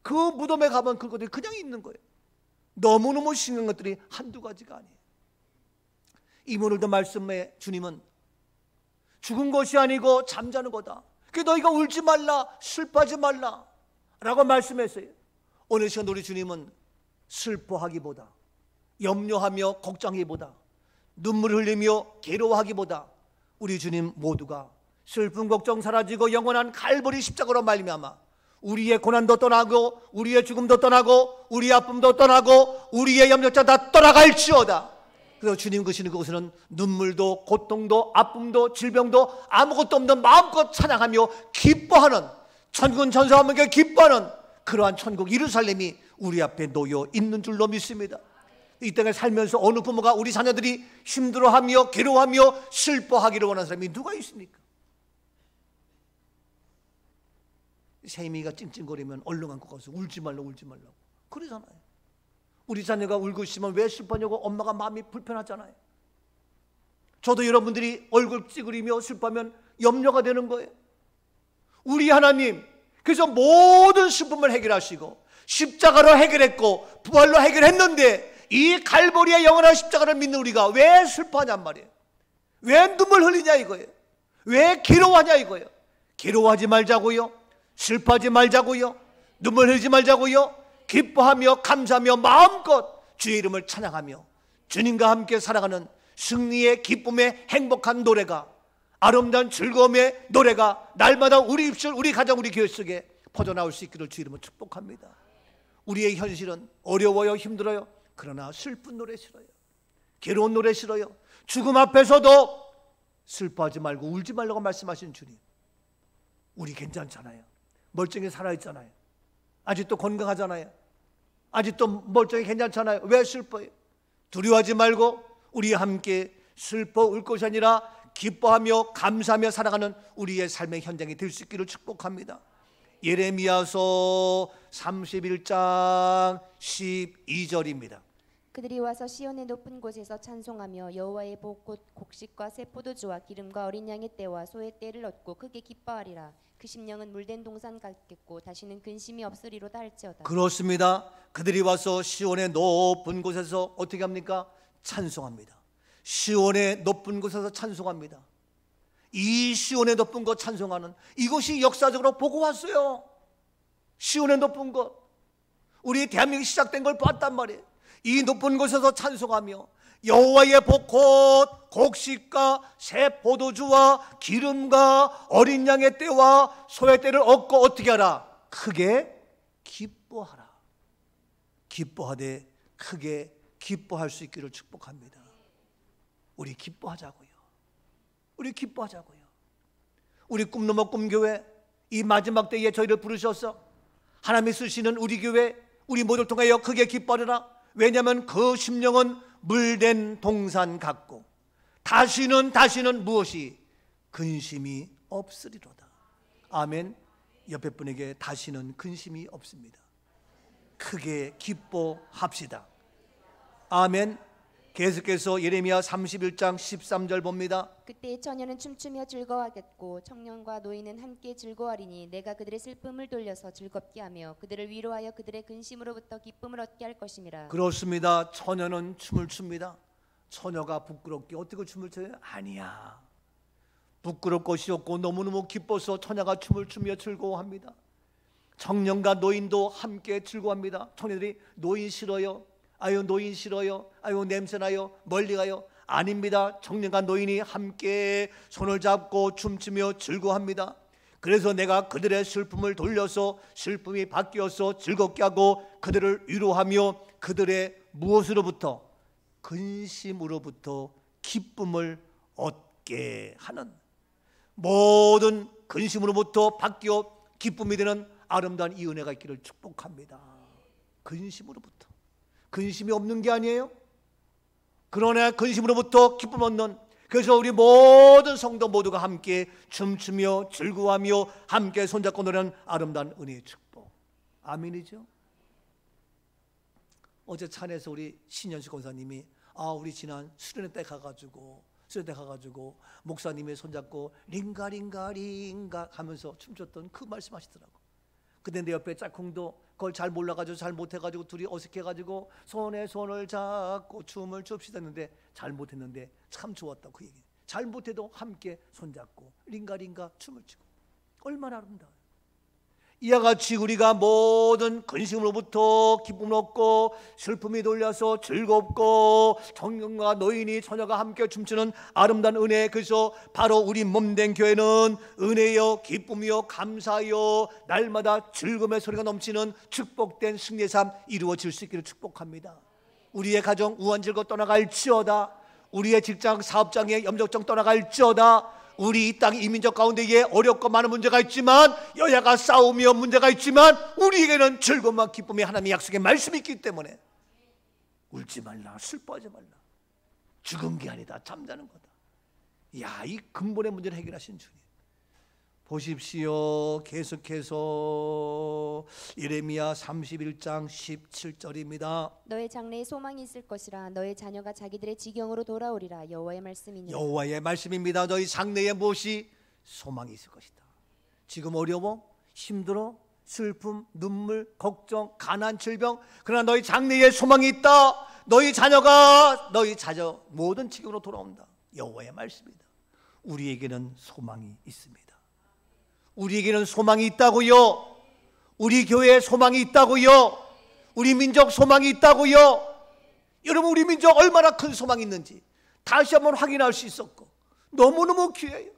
Speaker 1: 그 무덤에 가면 그것들이 그냥 있는 거예요. 너무너무 신기한 것들이 한두 가지가 아니에요. 오늘도 말씀에 주님은 죽은 것이 아니고 잠자는 거다. 그 너희가 울지 말라, 슬퍼하지 말라 라고 말씀했어요. 오늘 시간 우리 주님은 슬퍼하기보다, 염려하며 걱정하기보다, 눈물 흘리며 괴로워하기보다 우리 주님 모두가 슬픔 걱정 사라지고 영원한 갈보리 십자가로 말미암아 우리의 고난도 떠나고 우리의 죽음도 떠나고 우리의 아픔도 떠나고 우리의 염려자 다 떠나갈지어다. 그래서 주님 계시는 그곳에는 눈물도 고통도 아픔도 질병도 아무것도 없는 마음껏 찬양하며 기뻐하는, 천국은 전사하며 기뻐하는 그러한 천국 예루살렘이 우리 앞에 놓여 있는 줄로 믿습니다. 이 땅에 살면서 어느 부모가 우리 자녀들이 힘들어하며 괴로워하며 슬퍼하기를 원하는 사람이 누가 있습니까? 세미가 찡찡거리면 얼른 안고 가서 울지 말라고 그러잖아요. 우리 자녀가 울고 있으면 왜 슬퍼하냐고 엄마가 마음이 불편하잖아요. 저도 여러분들이 얼굴 찌그리며 슬퍼하면 염려가 되는 거예요. 우리 하나님, 그래서 모든 슬픔을 해결하시고 십자가로 해결했고 부활로 해결했는데 이 갈보리의 영원한 십자가를 믿는 우리가 왜 슬퍼하냔 말이에요. 왜 눈물 흘리냐 이거예요. 왜 괴로워하냐 이거예요. 괴로워하지 말자고요, 슬퍼하지 말자고요, 눈물 흘리지 말자고요, 기뻐하며 감사하며 마음껏 주의 이름을 찬양하며 주님과 함께 살아가는 승리의 기쁨의 행복한 노래가, 아름다운 즐거움의 노래가 날마다 우리 입술, 우리 가정, 우리 교회 속에 퍼져나올 수 있기를 주 이름으로 축복합니다. 우리의 현실은 어려워요, 힘들어요. 그러나 슬픈 노래 싫어요, 괴로운 노래 싫어요. 죽음 앞에서도 슬퍼하지 말고 울지 말라고 말씀하신 주님, 우리 괜찮잖아요. 멀쩡히 살아있잖아요. 아직도 건강하잖아요. 아직도 멀쩡히 괜찮잖아요. 왜 슬퍼요? 두려워하지 말고 우리 함께 슬퍼 울 것이 아니라 기뻐하며 감사하며 살아가는 우리의 삶의 현장이 될 수 있기를 축복합니다. 예레미야서 31장 12절입니다.
Speaker 2: 그들이 와서 시온의 높은 곳에서 찬송하며 여호와의 복 곧 곡식과 새 포도주와 기름과 어린 양의 때와 소의 때를 얻고 크게 기뻐하리라. 그 심령은 물된 동산 같겠고 다시는 근심이 없으리로다 할지어다.
Speaker 1: 그렇습니다. 그들이 와서 시온의 높은 곳에서 어떻게 합니까? 찬송합니다. 시온의 높은 곳에서 찬송합니다. 이 시온의 높은 곳 찬송하는 이것이 역사적으로 보고 왔어요. 시온의 높은 곳, 우리 대한민국이 시작된 걸 봤단 말이에요. 이 높은 곳에서 찬송하며 여호와의 복 곧 곡식과 새 포도주와 기름과 어린 양의 때와 소의 때를 얻고 어떻게 하라? 크게 기뻐하라. 기뻐하되 크게 기뻐할 수 있기를 축복합니다. 우리 기뻐하자고요. 우리 기뻐하자고요. 우리 꿈넘어 꿈교회 이 마지막 때에 저희를 부르셔서 하나님이 쓰시는 우리 교회, 우리 모두를 통하여 크게 기뻐하라. 왜냐하면 그 심령은 물된 동산 같고 다시는 무엇이 근심이 없으리로다. 아멘. 옆에 분에게 다시는 근심이 없습니다. 크게 기뻐합시다. 아멘. 계속해서 예레미야 31장 13절 봅니다.
Speaker 2: 그때 처녀는 춤추며 즐거워하겠고 청년과 노인은 함께 즐거워하리니 내가 그들의 슬픔을 돌려서 즐겁게 하며 그들을 위로하여 그들의 근심으로부터 기쁨을 얻게 할 것임이라.
Speaker 1: 그렇습니다. 처녀는 춤을 춥니다. 처녀가 부끄럽게 어떻게 춤을 춰요? 아니야. 부끄러울 것이 없고 너무너무 기뻐서 처녀가 춤을 추며 즐거워합니다. 청년과 노인도 함께 즐거워합니다. 청년들이 노인 싫어요, 아유 노인 싫어요, 아유 냄새나요, 멀리 가요. 아닙니다. 청년과 노인이 함께 손을 잡고 춤추며 즐거워합니다. 그래서 내가 그들의 슬픔을 돌려서 슬픔이 바뀌어서 즐겁게 하고 그들을 위로하며 그들의 무엇으로부터? 근심으로부터 기쁨을 얻게 하는, 모든 근심으로부터 바뀌어 기쁨이 되는 아름다운 이 은혜가 있기를 축복합니다. 근심으로부터. 근심이 없는 게 아니에요. 그러나 근심으로부터 기쁨 얻는, 그래서 우리 모든 성도 모두가 함께 춤추며 즐거워하며 함께 손잡고 노래하는 아름다운 은혜의 축복. 아멘이죠. 어제 찬에서 우리 신현수 권사님이 우리 지난 수련회 때 가가지고 목사님의 손잡고 링가링가링가 하면서 춤췄던 그 말씀하시더라고. 근데 내 옆에 짝꿍도 그걸 잘 몰라가지고 잘 못해가지고 둘이 어색해가지고 손에 손을 잡고 춤을 춥시다 했는데 잘 못했는데 참 좋았다고 그 얘기. 잘 못해도 함께 손잡고 링가링가 춤을 추고 얼마나 아름다워요. 이와 같이 우리가 모든 근심으로부터 기쁨을 얻고 슬픔이 돌려서 즐겁고 청년과 노인이 처녀가 함께 춤추는 아름다운 은혜. 그래서 바로 우리 몸된 교회는 은혜요 기쁨이요 감사요 날마다 즐거움의 소리가 넘치는 축복된 승리의 삶 이루어질 수 있기를 축복합니다. 우리의 가정 우환질고 떠나갈지어다. 우리의 직장 사업장에 염려걱정 떠나갈지어다. 우리 이 땅 이민족 가운데에 어렵고 많은 문제가 있지만 여야가 싸우며 문제가 있지만 우리에게는 즐거움과 기쁨이 하나님의 약속의 말씀이 있기 때문에 울지 말라 슬퍼하지 말라. 죽은 게 아니다 잠자는 거다. 이 근본의 문제를 해결하신 주님 보십시오. 계속해서 예레미야 31장 17절입니다.
Speaker 2: 너의 장래에 소망이 있을 것이라 너의 자녀가 자기들의 지경으로 돌아오리라. 여호와의 말씀이니라.
Speaker 1: 여호와의 말씀입니다. 너희 장래에 무엇이 소망이 있을 것이다. 지금 어려워 힘들어 슬픔 눈물 걱정 가난 질병 그러나 너희 장래에 소망이 있다. 너희 자녀가 너희 자녀 모든 지경으로 돌아온다. 여호와의 말씀이다. 우리에게는 소망이 있습니다. 우리에게는 소망이 있다고요. 우리 교회에 소망이 있다고요. 우리 민족 소망이 있다고요. 여러분 우리 민족 얼마나 큰 소망이 있는지 다시 한번 확인할 수 있었고 너무너무 귀해요.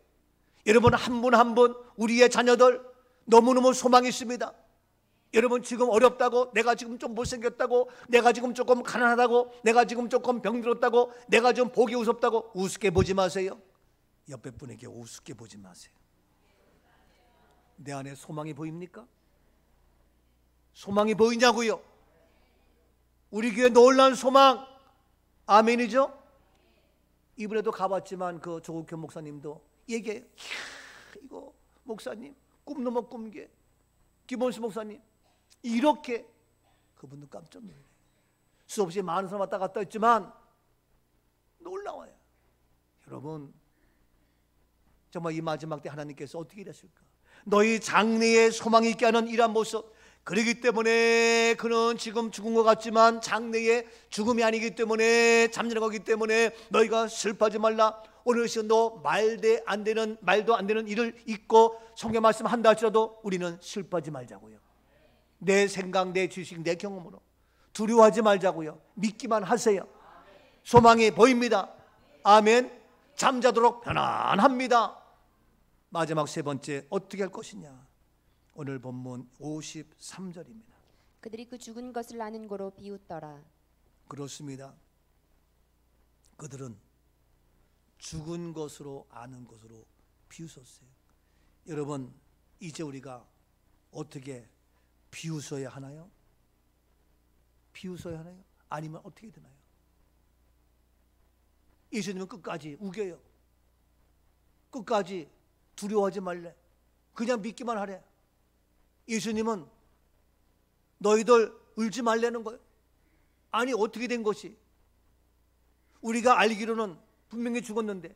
Speaker 1: 여러분 한 분 한 분 우리의 자녀들 너무너무 소망이 있습니다. 여러분 지금 어렵다고 내가 지금 좀 못생겼다고 내가 지금 조금 가난하다고 내가 지금 조금 병들었다고 내가 좀 보기 우습다고 우습게 보지 마세요. 옆에 분에게 우습게 보지 마세요. 내 안에 소망이 보입니까? 소망이 보이냐고요? 우리 교회 놀라운 소망 아멘이죠? 이번에도 가봤지만 그 조국현 목사님도 얘기해요. 이거 목사님 꿈 넘어 꿈게 김원수 목사님 이렇게 그분도 깜짝 놀래요. 수없이 많은 사람 왔다 갔다 했지만 놀라워요. 여러분 정말 이 마지막 때 하나님께서 어떻게 일하실까? 너희 장래에 소망이 있게 하는 이러한 모습. 그렇기 때문에 그는 지금 죽은 것 같지만 장래에 죽음이 아니기 때문에 잠자는 거기 때문에 너희가 슬퍼하지 말라. 오늘 시간도 말도 안 되는 일을 잊고 성경 말씀 한다 할지라도 우리는 슬퍼하지 말자고요. 내 생각 내 지식 내 경험으로 두려워하지 말자고요. 믿기만 하세요. 소망이 보입니다. 아멘. 잠자도록 편안합니다. 마지막 세 번째 어떻게 할 것이냐. 오늘 본문 53절입니다.
Speaker 2: 그들이 그 죽은 것을 아는 고로 비웃더라.
Speaker 1: 그렇습니다. 그들은 죽은 것으로 아는 것으로 비웃었어요. 여러분 이제 우리가 어떻게 비웃어야 하나요? 비웃어야 하나요? 아니면 어떻게 되나요? 예수님은 끝까지 우겨요. 끝까지 두려워하지 말래. 그냥 믿기만 하래. 예수님은 너희들 울지 말라는 거예요. 아니 어떻게 된 것이? 우리가 알기로는 분명히 죽었는데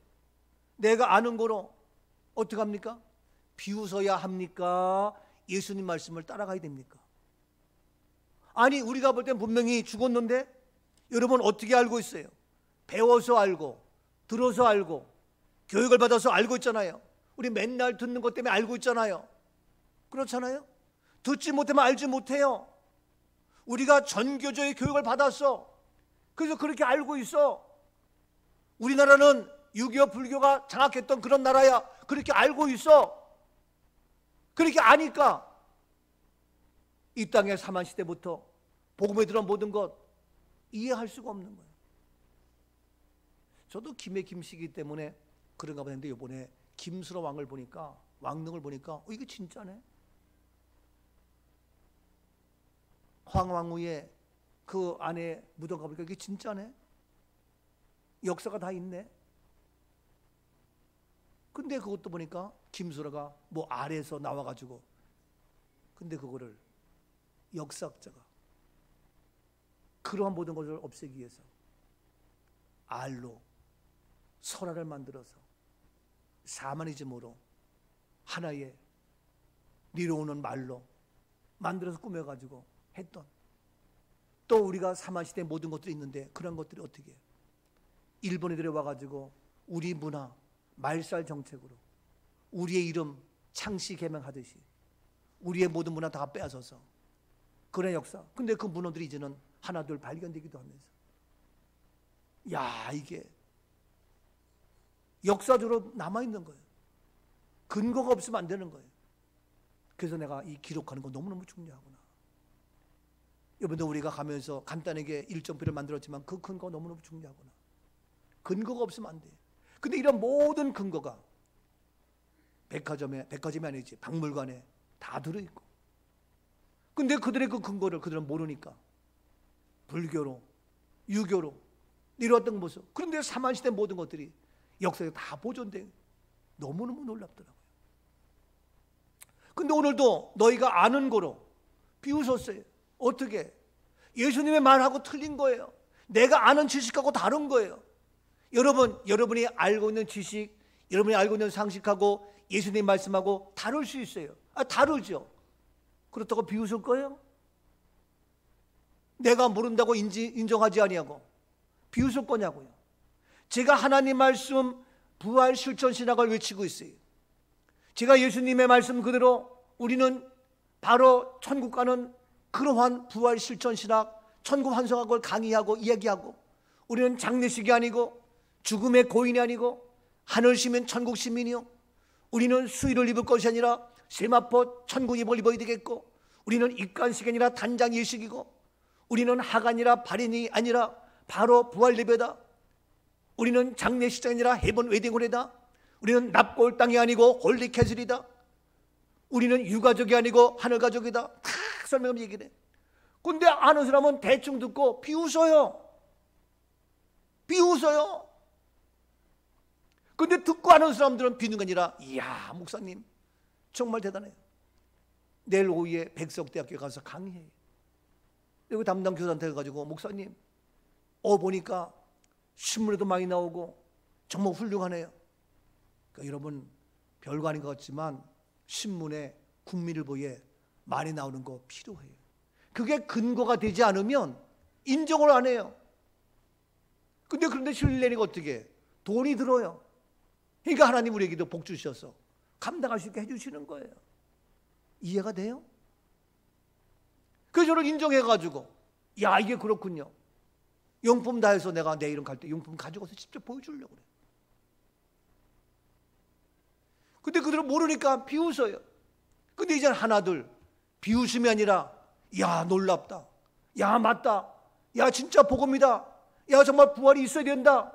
Speaker 1: 내가 아는 거로 어떻게 합니까? 비웃어야 합니까? 예수님 말씀을 따라가야 됩니까? 아니 우리가 볼 땐 분명히 죽었는데 여러분 어떻게 알고 있어요? 배워서 알고 들어서 알고 교육을 받아서 알고 있잖아요. 우리 맨날 듣는 것 때문에 알고 있잖아요. 그렇잖아요? 듣지 못하면 알지 못해요. 우리가 전교조의 교육을 받았어. 그래서 그렇게 알고 있어. 우리나라는 6.25 불교가 장악했던 그런 나라야. 그렇게 알고 있어. 그렇게 아니까 이 땅의 사만시대부터 복음에 들어온 모든 것 이해할 수가 없는 거예요. 저도 김의 김씨이기 때문에 그런가 보는데 이번에 김수로 왕을 보니까 왕릉을 보니까 이게 진짜네. 황왕후의 그 안에 무덤 가보니까 이게 진짜네. 역사가 다 있네. 근데 그것도 보니까 김수로가 뭐 아래에서 나와가지고 근데 그거를 역사학자가 그러한 모든 것을 없애기 위해서 알로 설화를 만들어서 샤머니즘으로 하나의 리로오는 말로 만들어서 꾸며가지고 했던, 또 우리가 사마시대의 모든 것들이 있는데 그런 것들이 어떻게 해요? 일본 애들이 와가지고 우리 문화 말살 정책으로 우리의 이름 창씨 개명하듯이 우리의 모든 문화 다 빼앗아서 그런 역사. 근데 그 문화들이 이제는 하나둘 발견되기도 하면서, 야, 이게 역사적으로 남아있는 거예요. 근거가 없으면 안 되는 거예요. 그래서 내가 이 기록하는 거 너무너무 중요하구나. 이번에 우리가 가면서 간단하게 일정표를 만들었지만 그 근거가 너무너무 중요하구나. 근거가 없으면 안 돼. 근데 이런 모든 근거가 백화점이 아니지, 박물관에 다 들어있고, 근데 그들의 그 근거를 그들은 모르니까 불교로, 유교로 이루었던 모습, 그런데 사만시대 모든 것들이 역사에 다 보존돼. 너무너무 놀랍더라고요. 근데 오늘도 너희가 아는 거로 비웃었어요. 어떻게? 예수님의 말하고 틀린 거예요. 내가 아는 지식하고 다른 거예요. 여러분이 알고 있는 지식, 여러분이 알고 있는 상식하고 예수님 말씀하고 다를 수 있어요. 다르죠. 그렇다고 비웃을 거예요? 내가 모른다고 인정하지 아니하고 비웃을 거냐고요. 제가 하나님 말씀 부활 실천 신학을 외치고 있어요. 제가 예수님의 말씀 그대로 우리는 바로 천국 가는 그러한 부활 실천 신학, 천국 환성학을 강의하고 이야기하고, 우리는 장례식이 아니고 죽음의 고인이 아니고 하늘 시민 천국 시민이요, 우리는 수의를 입을 것이 아니라 세마포 천국 입을 입어야 되겠고, 우리는 입간식이 아니라 단장 예식이고, 우리는 하간이라 발인이 아니라 바로 부활 예배다. 우리는 장례식장이 아니라 헤븐 웨딩홀이다. 우리는 납골 땅이 아니고 홀리 캐슬이다. 우리는 유가족이 아니고 하늘가족이다. 다 설명을 얘기를 해. 근데 아는 사람은 대충 듣고 비웃어요. 근데 듣고 아는 사람들은 비웃는 게 아니라, 이야, 목사님 정말 대단해요. 내일 오후에 백석대학교에 가서 강의해요. 여기 담당 교사한테 가가지고, 목사님 보니까 신문에도 많이 나오고 정말 훌륭하네요. 그러니까 여러분, 별거 아닌 것 같지만 신문에 국민일보에 많이 나오는 거 필요해요. 그게 근거가 되지 않으면 인정을 안 해요. 그런데 신뢰니까 어떻게 해? 돈이 들어요. 그러니까 하나님 우리에게도 복 주셔서 감당할 수 있게 해주시는 거예요. 이해가 돼요? 그래서 저를 인정해가지고, 야, 이게 그렇군요. 용품 다 해서 내가 내 이름 갈 때 용품 가지고 와서 직접 보여주려고 그래. 근데 그들은 모르니까 비웃어요. 근데 이제 하나둘 비웃음이 아니라, 야, 놀랍다. 야, 맞다. 야, 진짜 복음이다. 야, 정말 부활이 있어야 된다.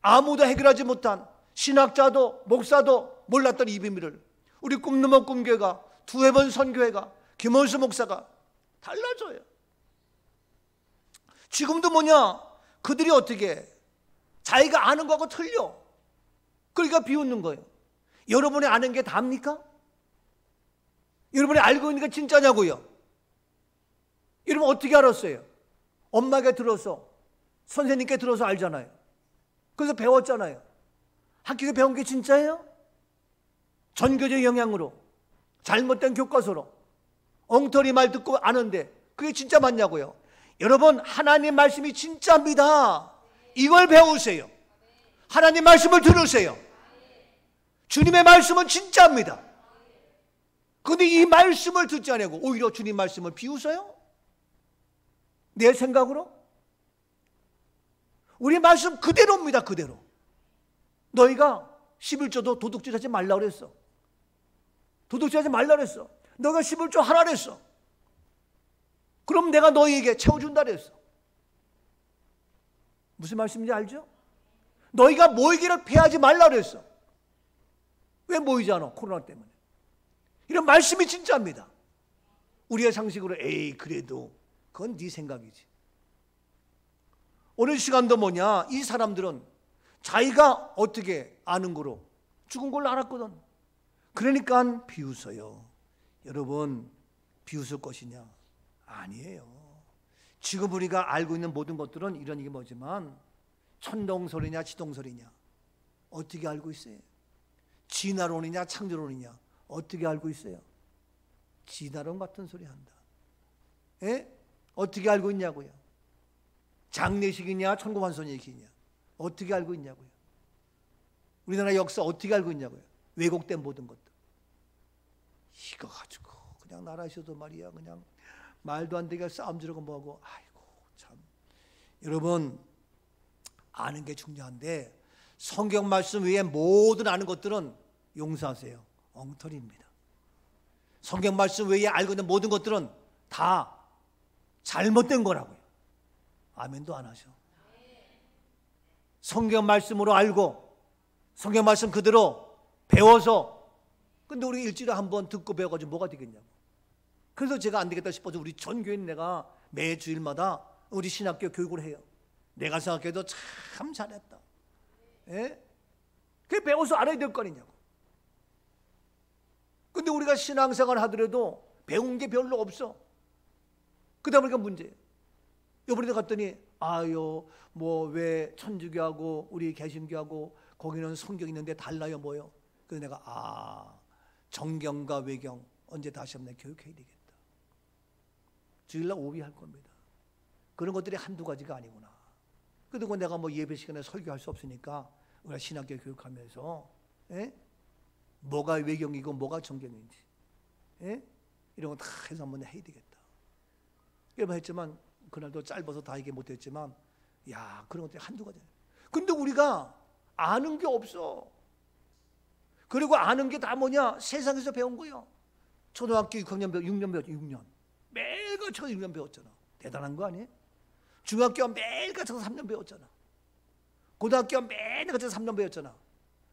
Speaker 1: 아무도 해결하지 못한, 신학자도 목사도 몰랐던 이 비밀을 우리 꿈넘어 꿈교회가, 두해번 선교회가, 김원수 목사가 달라져요. 지금도 뭐냐? 그들이 어떻게 해? 자기가 아는 거하고 틀려. 그러니까 비웃는 거예요. 여러분이 아는 게 답니까? 여러분이 알고 있는 게 진짜냐고요? 여러분 어떻게 알았어요? 엄마에게 들어서, 선생님께 들어서 알잖아요. 그래서 배웠잖아요. 학교에 배운 게 진짜예요? 전교적 영향으로, 잘못된 교과서로 엉터리 말 듣고 아는데 그게 진짜 맞냐고요? 여러분, 하나님 말씀이 진짜입니다. 이걸 배우세요. 하나님 말씀을 들으세요. 주님의 말씀은 진짜입니다. 그런데 이 말씀을 듣지 않고 오히려 주님 말씀을 비웃어요? 내 생각으로? 우리 말씀 그대로입니다. 그대로. 너희가 11조도 도둑질 하지 말라 그랬어. 도둑질 하지 말라 그랬어. 너가 11조 하라 그랬어. 그럼 내가 너희에게 채워준다 그랬어. 무슨 말씀인지 알죠? 너희가 모이기를 패하지 말라 그랬어. 왜 모이지 않아? 코로나 때문에. 이런 말씀이 진짜입니다. 우리의 상식으로 에이 그래도 그건 네 생각이지. 오늘 시간도 뭐냐? 이 사람들은 자기가 어떻게 아는 거로 죽은 걸로 알았거든. 그러니까 비웃어요. 여러분, 비웃을 것이냐? 아니에요. 지금 우리가 알고 있는 모든 것들은 이런 이게 뭐지만 천동설이냐 지동설이냐 어떻게 알고 있어요? 진화론이냐 창조론이냐 어떻게 알고 있어요? 진화론 같은 소리 한다. 예? 어떻게 알고 있냐고요? 장례식이냐 천고만선얘기냐 어떻게 알고 있냐고요? 우리나라 역사 어떻게 알고 있냐고요? 왜곡된 모든 것들. 이거 가지고 그냥 나라에서도 말이야 그냥 말도 안 되게 싸움지르고 뭐하고. 아이고 참. 여러분 아는 게 중요한데 성경 말씀 외에 모든 아는 것들은 용서하세요. 엉터리입니다. 성경 말씀 외에 알고 있는 모든 것들은 다 잘못된 거라고요. 아멘도 안 하셔. 성경 말씀으로 알고 성경 말씀 그대로 배워서 근데 우리 일주일에 한 번 듣고 배워가지고 뭐가 되겠냐고. 그래서 제가 안 되겠다 싶어서 우리 전 교인 내가 매 주일마다 우리 신학교 교육을 해요. 내가 생각해도 참 잘했다. 예? 그게 배워서 알아야 될 거 아니냐고. 근데 우리가 신앙생활 하더라도 배운 게 별로 없어. 그러다 보니까 문제예요. 요번에 갔더니 아유 뭐 왜 천주교하고 우리 개신교하고 거기는 성경 있는데 달라요 뭐요. 그래서 내가 정경과 외경 언제 다시 한번 교육해야 되겠다. 주일날 오비할 겁니다. 그런 것들이 한두 가지가 아니구나. 그리고 내가 뭐 예배 시간에 설교할 수 없으니까 우리가 신학교 교육하면서 뭐가 외경이고 뭐가 정경인지 이런 거 다 해서 한번 해야 되겠다. 이런 말 했지만 그날도 짧아서 다 얘기 못했지만 야 그런 것들이 한두 가지. 근데 우리가 아는 게 없어. 그리고 아는 게 다 뭐냐? 세상에서 배운 거예요. 초등학교 6학년 6년 배웠죠. 6년. 매일 거쳐서 6년 배웠잖아. 대단한 거 아니에요? 중학교 매일 거쳐서 3년 배웠잖아. 고등학교 매일 거쳐서 3년 배웠잖아.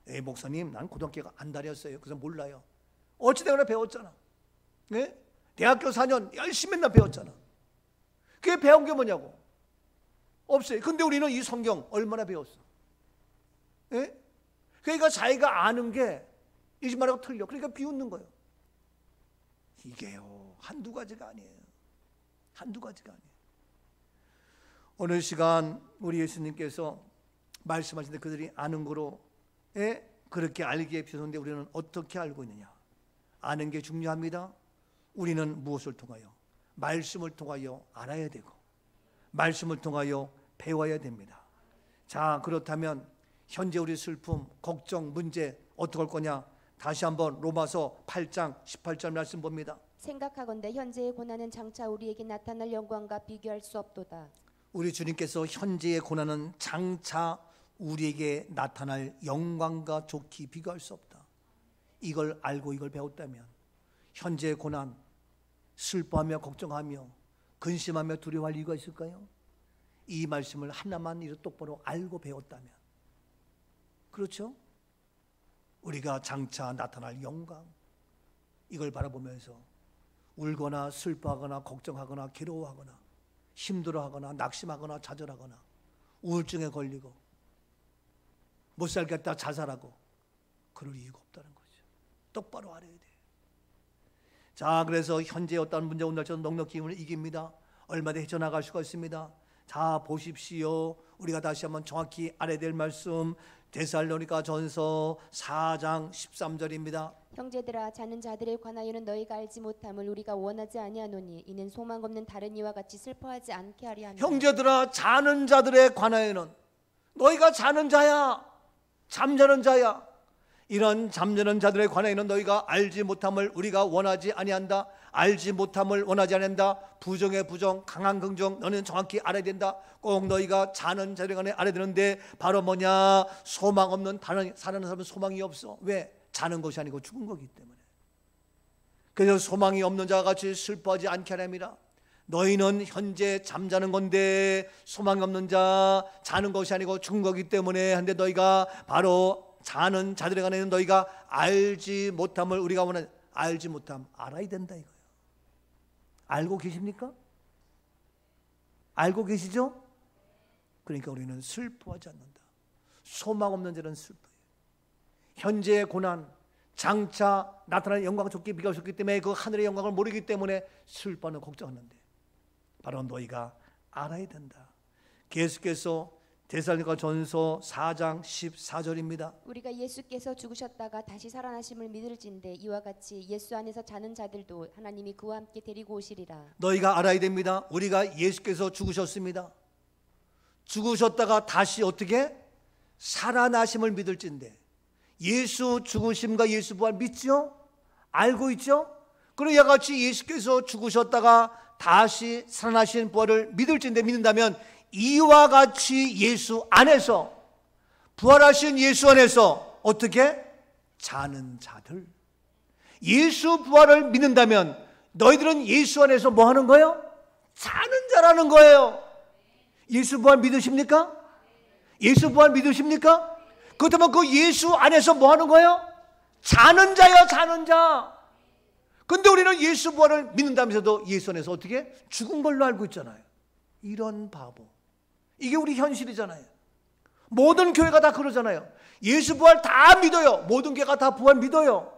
Speaker 1: 에이 목사님 난 고등학교가 안 다녔어요. 그래서 몰라요. 어찌되거나 배웠잖아. 네? 대학교 4년 열심히 맨날 배웠잖아. 그게 배운 게 뭐냐고. 없어요. 근데 우리는 이 성경 얼마나 배웠어. 네? 그러니까 자기가 아는 게 이 집 말하고 틀려. 그러니까 비웃는 거예요. 이게요 한두 가지가 아니에요. 한두 가지가 아니에요. 오늘 시간 우리 예수님께서 말씀하시는데 그들이 아는 거로 그렇게 알기에 비롯한데 우리는 어떻게 알고 있느냐. 아는 게 중요합니다. 우리는 무엇을 통하여? 말씀을 통하여 알아야 되고 말씀을 통하여 배워야 됩니다. 자 그렇다면 현재 우리 슬픔, 걱정, 문제 어떻게 할 거냐? 다시 한번 로마서 8장 18절 말씀 봅니다.
Speaker 2: 생각하건대 현재의 고난은 장차 우리에게 나타날 영광과 비교할 수 없도다.
Speaker 1: 우리 주님께서 현재의 고난은 장차 우리에게 나타날 영광과 좋게 비교할 수 없다. 이걸 알고 이걸 배웠다면 현재의 고난 슬퍼하며 걱정하며 근심하며 두려워할 이유가 있을까요? 이 말씀을 하나만 이렇게 똑바로 알고 배웠다면 그렇죠? 우리가 장차 나타날 영광 이걸 바라보면서 울거나 슬퍼하거나 걱정하거나 괴로워하거나 힘들어하거나 낙심하거나 좌절하거나 우울증에 걸리고 못 살겠다 자살하고 그럴 이유가 없다는 거죠. 똑바로 알아야 돼. 자 그래서 현재 어떤 문제 온날처럼 넉넉히 힘을 이깁니다. 얼마든지 헤쳐나갈 수가 있습니다. 자 보십시오. 우리가 다시 한번 정확히 알아야 될 말씀 데살로니가 전서 4장 13절입니다.
Speaker 2: 형제들아 자는 자들에 관하여는 너희가 알지 못함을 우리가 원하지 아니하노니 이는 소망 없는 다른 이와 같이 슬퍼하지 않게 하려 함이라.
Speaker 1: 형제들아 자는 자들에 관하여는 너희가 자는 자야 잠자는 자야 이런 잠자는 자들에 관하여는 너희가 알지 못함을 우리가 원하지 아니한다. 알지 못함을 원하지 않는다. 부정의 부정 강한 긍정 너는 정확히 알아야 된다. 꼭 너희가 자는 자들에 관해 알아야 되는데 바로 뭐냐? 소망 없는 사는 사람은 소망이 없어. 왜? 자는 것이 아니고 죽은 거기 때문에. 그래서 소망이 없는 자와 같이 슬퍼하지 않게 하랍니다. 너희는 현재 잠자는 건데 소망이 없는 자 자는 것이 아니고 죽은 거기 때문에 한데 너희가 바로 자는 자들에 관해서는 너희가 알지 못함을 우리가 원하는 알지 못함 알아야 된다 이거예요. 알고 계십니까? 알고 계시죠? 그러니까 우리는 슬퍼하지 않는다. 소망 없는 자는 슬퍼해요. 현재의 고난 장차 나타나는 영광 좋게 비교하셨기 때문에 그 하늘의 영광을 모르기 때문에 슬퍼하는 걱정하는데 바로 너희가 알아야 된다. 계속해서 데살로니가전서 4장 14절입니다.
Speaker 2: 우리가 예수께서 죽으셨다가 다시 살아나심을 믿을진대 이와 같이 예수 안에서 자는 자들도 하나님이 그와 함께 데리고 오시리라.
Speaker 1: 너희가 알아야 됩니다. 우리가 예수께서 죽으셨습니다. 죽으셨다가 다시 어떻게 살아나심을 믿을진대. 예수 죽으심과 예수 부활 믿죠? 알고 있죠? 그리고 이와 같이 예수께서 죽으셨다가 다시 살아나신 부활을 믿을진데 믿는다면 이와 같이 예수 안에서 부활하신 예수 안에서 어떻게? 자는 자들. 예수 부활을 믿는다면 너희들은 예수 안에서 뭐 하는 거예요? 자는 자라는 거예요. 예수 부활 믿으십니까? 예수 부활 믿으십니까? 그렇다면 그 예수 안에서 뭐 하는 거예요? 자는 자요, 자는 자. 근데 우리는 예수 부활을 믿는다면서도 예수 안에서 어떻게? 죽은 걸로 알고 있잖아요. 이런 바보. 이게 우리 현실이잖아요. 모든 교회가 다 그러잖아요. 예수 부활 다 믿어요. 모든 교회가 다 부활 믿어요.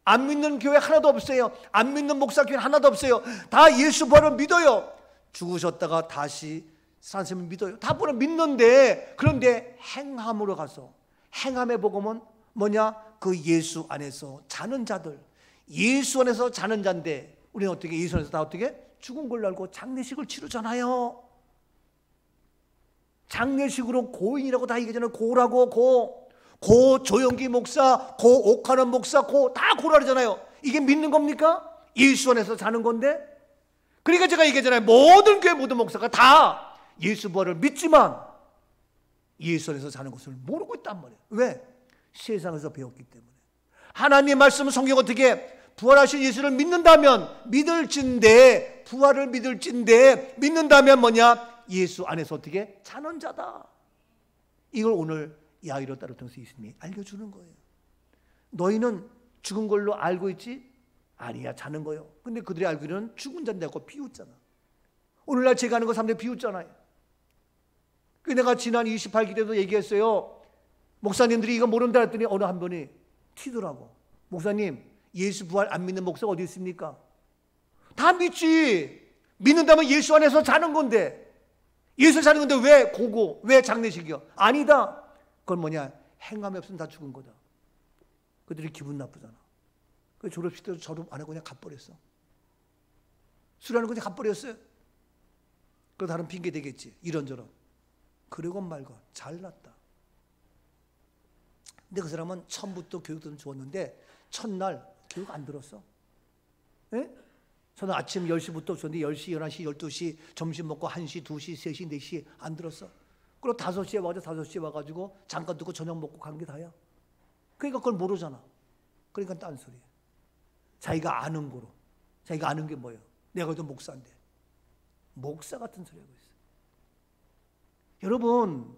Speaker 1: 안 믿는 교회 하나도 없어요. 안 믿는 목사 교회 하나도 없어요. 다 예수 부활을 믿어요. 죽으셨다가 다시 살아나심을 믿어요. 다 부활을 믿는데, 그런데 행함으로 가서, 행함의 복음은 뭐냐? 그 예수 안에서 자는 자들. 예수 안에서 자는 자인데 우리는 어떻게 예수 안에서 다 어떻게? 죽은 걸로 알고 장례식을 치르잖아요. 장례식으로 고인이라고 다 얘기하잖아요. 고라고 고 조영기 목사, 고 옥하는 목사, 고 다 고라잖아요. 이게 믿는 겁니까? 예수 안에서 자는 건데. 그러니까 제가 얘기하잖아요. 모든 교회 모든 목사가 다 예수 부활을 믿지만 예수 안에서 자는 것을 모르고 있단 말이에요. 왜? 세상에서 배웠기 때문에. 하나님의 말씀 성경 어떻게 부활하신 예수를 믿는다면 믿을진데, 부활을 믿을진데 믿는다면 뭐냐? 예수 안에서 어떻게? 자는 자다. 이걸 오늘 야이로 따로 통해서 예수님이 알려주는 거예요. 너희는 죽은 걸로 알고 있지? 아니야, 자는 거요. 근데 그들이 알기로는 죽은 자인데 비웃잖아. 오늘날 제가 하는 거 사람들이 비웃잖아요. 그 내가 지난 28기 때도 얘기했어요. 목사님들이 이거 모른다 했더니 어느 한 분이 튀더라고. 목사님, 예수 부활 안 믿는 목사 어디 있습니까? 다 믿지. 믿는다면 예수 안에서 자는 건데, 예수 자는 건데 왜 고고, 왜 장례식이요? 아니다. 그건 뭐냐? 행함이 없으면 다 죽은 거다. 그들이 기분 나쁘잖아. 그 졸업식 때도 졸업 안 하고 그냥 가버렸어. 술하는 거 그냥 가버렸어요. 그 다른 핑계 되겠지. 이런저런. 그러건 말건 잘났다. 근데 그 사람은 처음부터 교육도 좋았는데 첫날 교육 안 들었어. 예? 저는 아침 10시부터 줬는데 10시, 11시, 12시 점심 먹고 1시, 2시, 3시, 4시 안 들었어. 그리고 5시에 와서 5시에 와가지고 잠깐 듣고 저녁 먹고 간 게 다야. 그러니까 그걸 모르잖아. 그러니까 딴소리야. 자기가 아는 거로. 자기가 아는 게 뭐예요? 내가 그래도 목사인데. 목사 같은 소리 하고 있어. 여러분,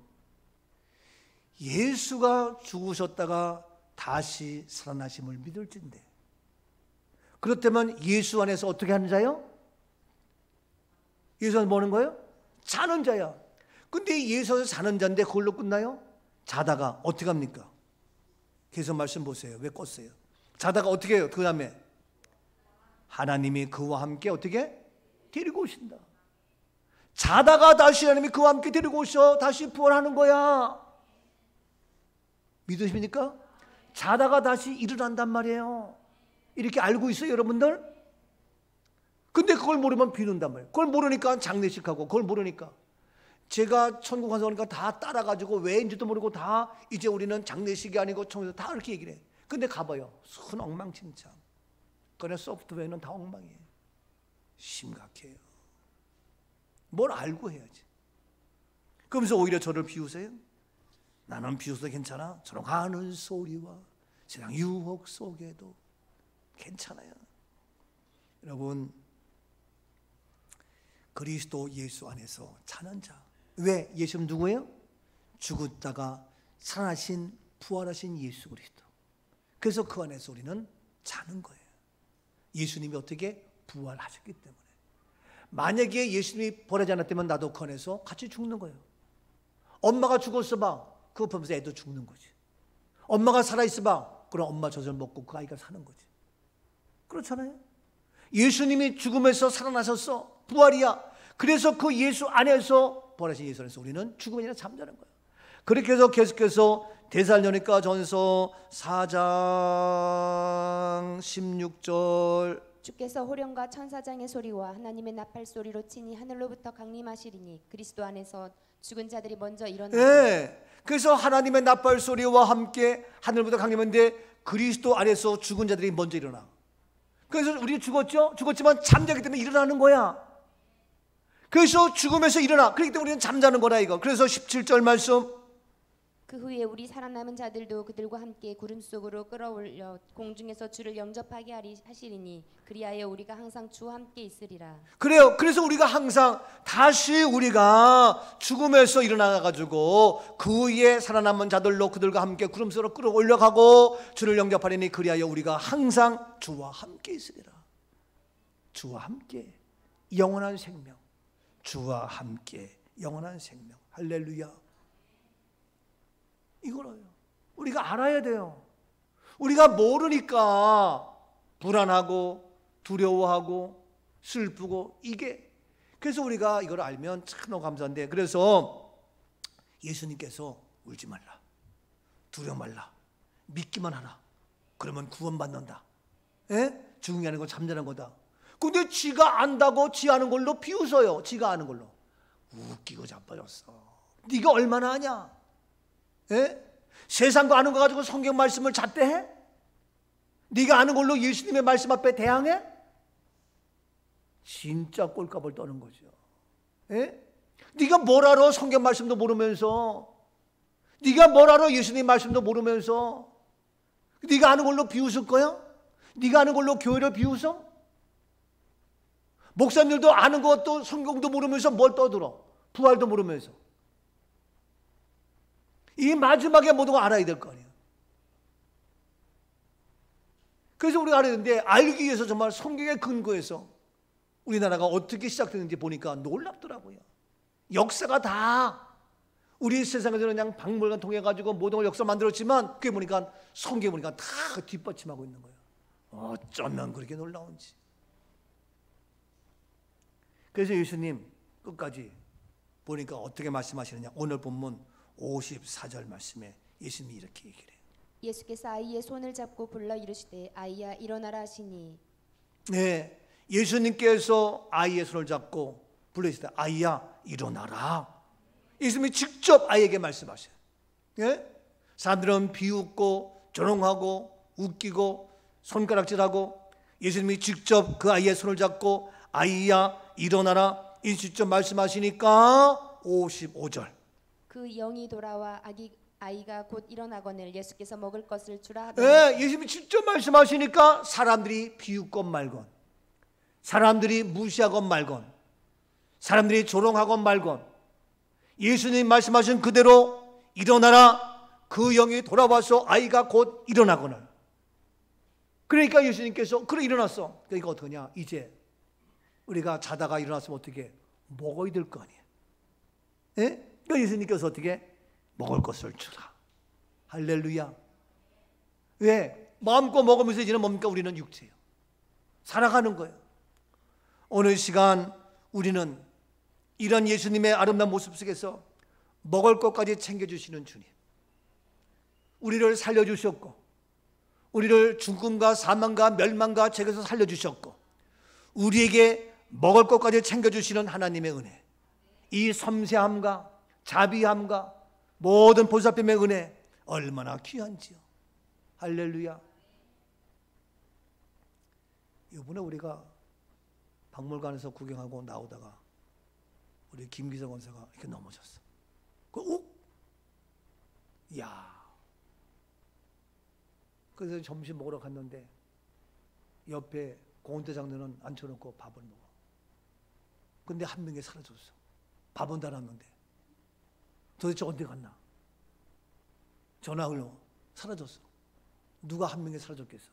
Speaker 1: 예수가 죽으셨다가 다시 살아나심을 믿을진데, 그렇다면 예수 안에서 어떻게 하는 자요? 예수 안에서 뭐 하는 거예요? 자는 자야. 근데 예수 안에서 자는 자인데 그걸로 끝나요? 자다가 어떻게 합니까? 계속 말씀 보세요. 왜 껐어요? 자다가 어떻게 해요? 그 다음에 하나님이 그와 함께 어떻게? 데리고 오신다. 자다가 다시 하나님이 그와 함께 데리고 오셔 다시 부활하는 거야. 믿으십니까? 자다가 다시 일어난단 말이에요. 이렇게 알고 있어요, 여러분들? 근데 그걸 모르면 비는단 말이에요. 그걸 모르니까 장례식하고, 그걸 모르니까 제가 천국 가서 오니까 다 따라가지고 왜인지도 모르고 다 이제 우리는 장례식이 아니고 천국에서 다 이렇게 얘기를 해. 근데 가봐요. 순 엉망진창. 그러나 소프트웨어는 다 엉망이에요. 심각해요. 뭘 알고 해야지. 그러면서 오히려 저를 비우세요. 나는 비웃어도 괜찮아. 저런 하는 소리와 세상 유혹 속에도 괜찮아요. 여러분, 그리스도 예수 안에서 자는 자. 왜? 예수는 누구예요? 죽었다가 살아나신 부활하신 예수 그리스도. 그래서 그 안에서 우리는 자는 거예요. 예수님이 어떻게 부활하셨기 때문에. 만약에 예수님이 부활하지 않았다면 나도 그 안에서 같이 죽는 거예요. 엄마가 죽었어 봐. 그거 보면서 애도 죽는 거지. 엄마가 살아있어 봐. 그럼 엄마 젖을 먹고 그 아이가 사는 거지. 그렇잖아요. 예수님이 죽음에서 살아나셨어. 부활이야. 그래서 그 예수 안에서 부활하신 예수 안에서 우리는 죽음이 아니라 잠자는 거예요. 그렇게 해서 계속해서 데살로니가 전서 4장 16절
Speaker 2: 주께서 호령과 천사장의 소리와 하나님의 나팔 소리로 친히 하늘로부터 강림하시리니 그리스도 안에서 죽은 자들이 먼저 일어나고.
Speaker 1: 예. 그래서 하나님의 나팔 소리와 함께 하늘부터 강림하는데 그리스도 안에서 죽은 자들이 먼저 일어나. 그래서 우리 죽었죠? 죽었지만 잠자기 때문에 일어나는 거야. 그래서 죽음에서 일어나. 그렇기 때문에 우리는 잠자는 거라 이거. 그래서 17절 말씀.
Speaker 2: 그 후에 우리 살아남은 자들도 그들과 함께 구름 속으로 끌어올려 공중에서 주를 영접하게 하시리니 그리하여 우리가 항상 주와 함께 있으리라.
Speaker 1: 그래요. 그래서 우리가 항상 다시 우리가 죽음에서 일어나가지고 그 위에 살아남은 자들로 그들과 함께 구름 속으로 끌어올려가고 주를 영접하리니 그리하여 우리가 항상 주와 함께 있으리라. 주와 함께 영원한 생명. 주와 함께 영원한 생명. 할렐루야. 이거예요. 우리가 알아야 돼요. 우리가 모르니까 불안하고 두려워하고 슬프고 이게 그래서 우리가 이걸 알면 참 너무 감사한데 그래서 예수님께서 울지 말라. 두려워 말라. 믿기만 하라. 그러면 구원받는다. 예? 죽음이 아니고 잠자는 거다. 근데 지가 안다고 지 아는 걸로 비웃어요. 지가 아는 걸로. 웃기고 자빠졌어. 네가 얼마나 아냐? 예? 세상 거 아는 거 가지고 성경 말씀을 잣대해? 네가 아는 걸로 예수님의 말씀 앞에 대항해? 진짜 꼴값을 떠는 거죠. 예? 네가 뭘 알아? 성경 말씀도 모르면서 네가 뭘 알아? 예수님 말씀도 모르면서 네가 아는 걸로 비웃을 거야? 네가 아는 걸로 교회를 비웃어? 목사님들도 아는 것도 성경도 모르면서 뭘 떠들어? 부활도 모르면서 이 마지막에 모든 걸 알아야 될 거 아니에요. 그래서 우리가 알아야 되는데 알기 위해서 정말 성경의 근거에서 우리나라가 어떻게 시작됐는지 보니까 놀랍더라고요. 역사가 다 우리 세상에서는 그냥 박물관 통해 가지고 모든 걸 역사 만들었지만 그게 보니까 성경에 보니까 다 뒷받침하고 있는 거예요. 어쩌면 그렇게 놀라운지. 그래서 예수님 끝까지 보니까 어떻게 말씀하시느냐. 오늘 본문 54절 말씀에 예수님이 이렇게 얘기를 해요.
Speaker 2: 예수께서 아이의 손을 잡고 불러 이르시되 아이야 일어나라 하시니.
Speaker 1: 네, 예수님께서 아이의 손을 잡고 불러 이르시되 아이야 일어나라. 예수님이 직접 아이에게 말씀하셔요. 예? 사람들은 비웃고 조롱하고 웃기고 손가락질하고 예수님이 직접 그 아이의 손을 잡고 아이야 일어나라 이 직접 말씀하시니까 55절
Speaker 2: 그 영이 돌아와 아이가 곧 일어나거늘 예수께서 먹을 것을 주라 하더니.
Speaker 1: 네, 예수님이 직접 말씀하시니까 사람들이 비웃건 말건 사람들이 무시하건 말건 사람들이 조롱하건 말건 예수님 말씀하신 그대로 일어나라. 그 영이 돌아와서 아이가 곧 일어나거늘. 그러니까 예수님께서 그래 일어났어. 그러니까 어떡하냐. 이제 우리가 자다가 일어났으면 어떻게 먹어야 될 거 아니에요. 예? 그러니까 예수님께서 어떻게 먹을 것을 주라. 할렐루야. 왜? 마음껏 먹으면서 이제는 뭡니까? 우리는 육체예요. 살아가는 거예요. 오늘 시간 우리는 이런 예수님의 아름다운 모습 속에서 먹을 것까지 챙겨주시는 주님, 우리를 살려주셨고 우리를 죽음과 사망과 멸망과 죄에서 살려주셨고 우리에게 먹을 것까지 챙겨주시는 하나님의 은혜, 이 섬세함과 자비함과 모든 보살핌의 은혜 얼마나 귀한지요. 할렐루야. 이번에 우리가 박물관에서 구경하고 나오다가 우리 김기성 원사가 이렇게 넘어졌어. 야. 그래서 점심 먹으러 갔는데 옆에 고은태 장로는 앉혀놓고 밥을 먹어. 근데 한 명이 사라졌어. 밥은 달았는데 도대체 어디 갔나? 전화로 사라졌어. 누가 한 명이 사라졌겠어?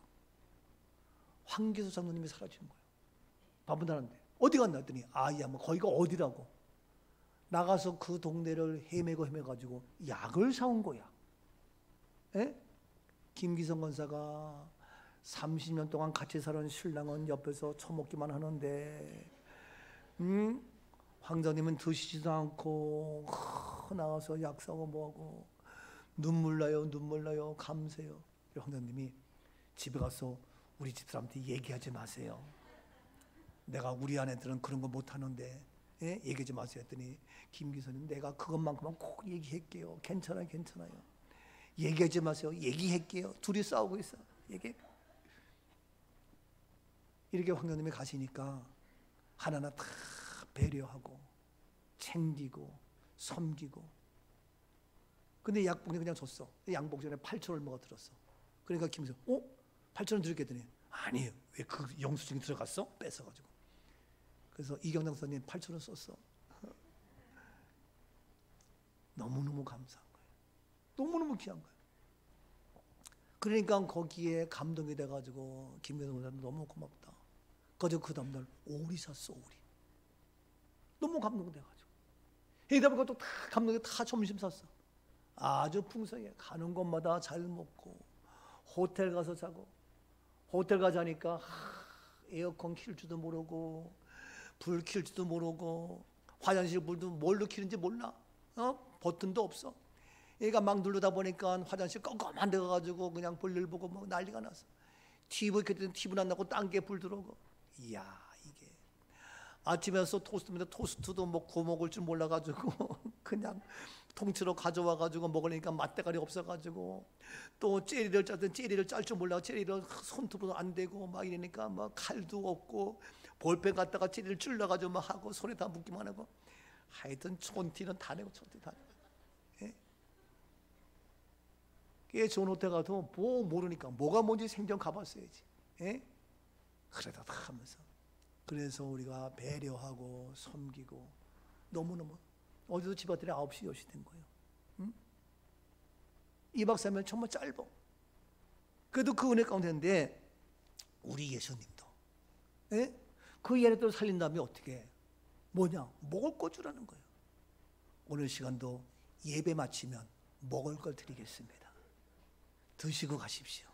Speaker 1: 황기수 장로님이 사라진 거예요. 밥은 달았는데 어디 갔나 했더니 아야 뭐 거기가 어디라고 나가서 그 동네를 헤매가지고 약을 사온 거야. 에? 김기성 권사가 30년 동안 같이 살은 신랑은 옆에서 처먹기만 하는데 황자님은 드시지도 않고 나가서 약 사고 뭐하고 눈물 나요 감세요. 황자님이 집에 가서 우리 집사람한테 얘기하지 마세요. 내가 우리 아내들은 그런 거 못하는데 얘기하지 마세요 했더니 김 기사님 내가 그것만큼은 꼭 얘기할게요. 괜찮아요. 얘기하지 마세요. 얘기할게요. 둘이 싸우고 있어. 이렇게 황자님이 가시니까 하나하나 다 배려하고 챙기고 섬기고. 근데 약봉이 그냥 줬어. 양복 전에 8,000원 얼마가 들었어. 그러니까 김 기사 8,000원 드릴게 했더니 아니에요. 왜 그 영수증이 들어갔어? 뺏어가지고. 그래서 이경당 선생님 8,000원 썼어. 너무너무 감사한 거예요. 너무너무 귀한 거예요. 그러니까 거기에 감동이 돼가지고 김경당 선생님 너무 고맙다. 그 다음날 오리 샀어. 오리. 너무 감동돼가지고. 이러다 보니까 또 다 감동이 다 점심 샀어. 아주 풍성해. 가는 곳마다 잘 먹고 호텔 가서 자고. 호텔 가자니까 에어컨 킬 줄도 모르고 불 킬 줄도 모르고 화장실 불도 뭘로 켜는지 몰라. 버튼도 없어. 얘가 막 누르다 보니까 화장실 껌껌한 데가 가지고 그냥 볼일 보고 뭐 난리가 났어. TV 켰더니 TV 안 나고 딴 게 불 들어오고. 이야 이게 아침에서 토스트도 뭐 구워 먹을 줄 몰라가지고 그냥 통째로 가져와 가지고 먹으니까 맛대가리 없어가지고 또 젤리를 짜든 젤리를 짤 줄 몰라. 젤리를 손톱으로 안 대고 막 이러니까 막 칼도 없고 볼펜 갖다가 젤리를 찔러가지고 막 하고 손에 다 묻기만 하고 하여튼 촌티는 다 내고 촌티 다 내고. 꽤 좋은 호텔 가도 뭐 모르니까 뭐가 뭔지 생전 가봤어야지. 그러다 다 하면서. 그래서 우리가 배려하고 섬기고 너무너무. 어제도 집 왔더니 9시 10시 된 거예요. 2박 3일 정말 짧아. 그래도 그 은혜 가운데인데 우리 예수님도 그 예를 살린다면 어떻게 뭐냐? 먹을 거 주라는 거예요. 오늘 시간도 예배 마치면 먹을 걸 드리겠습니다. 드시고 가십시오.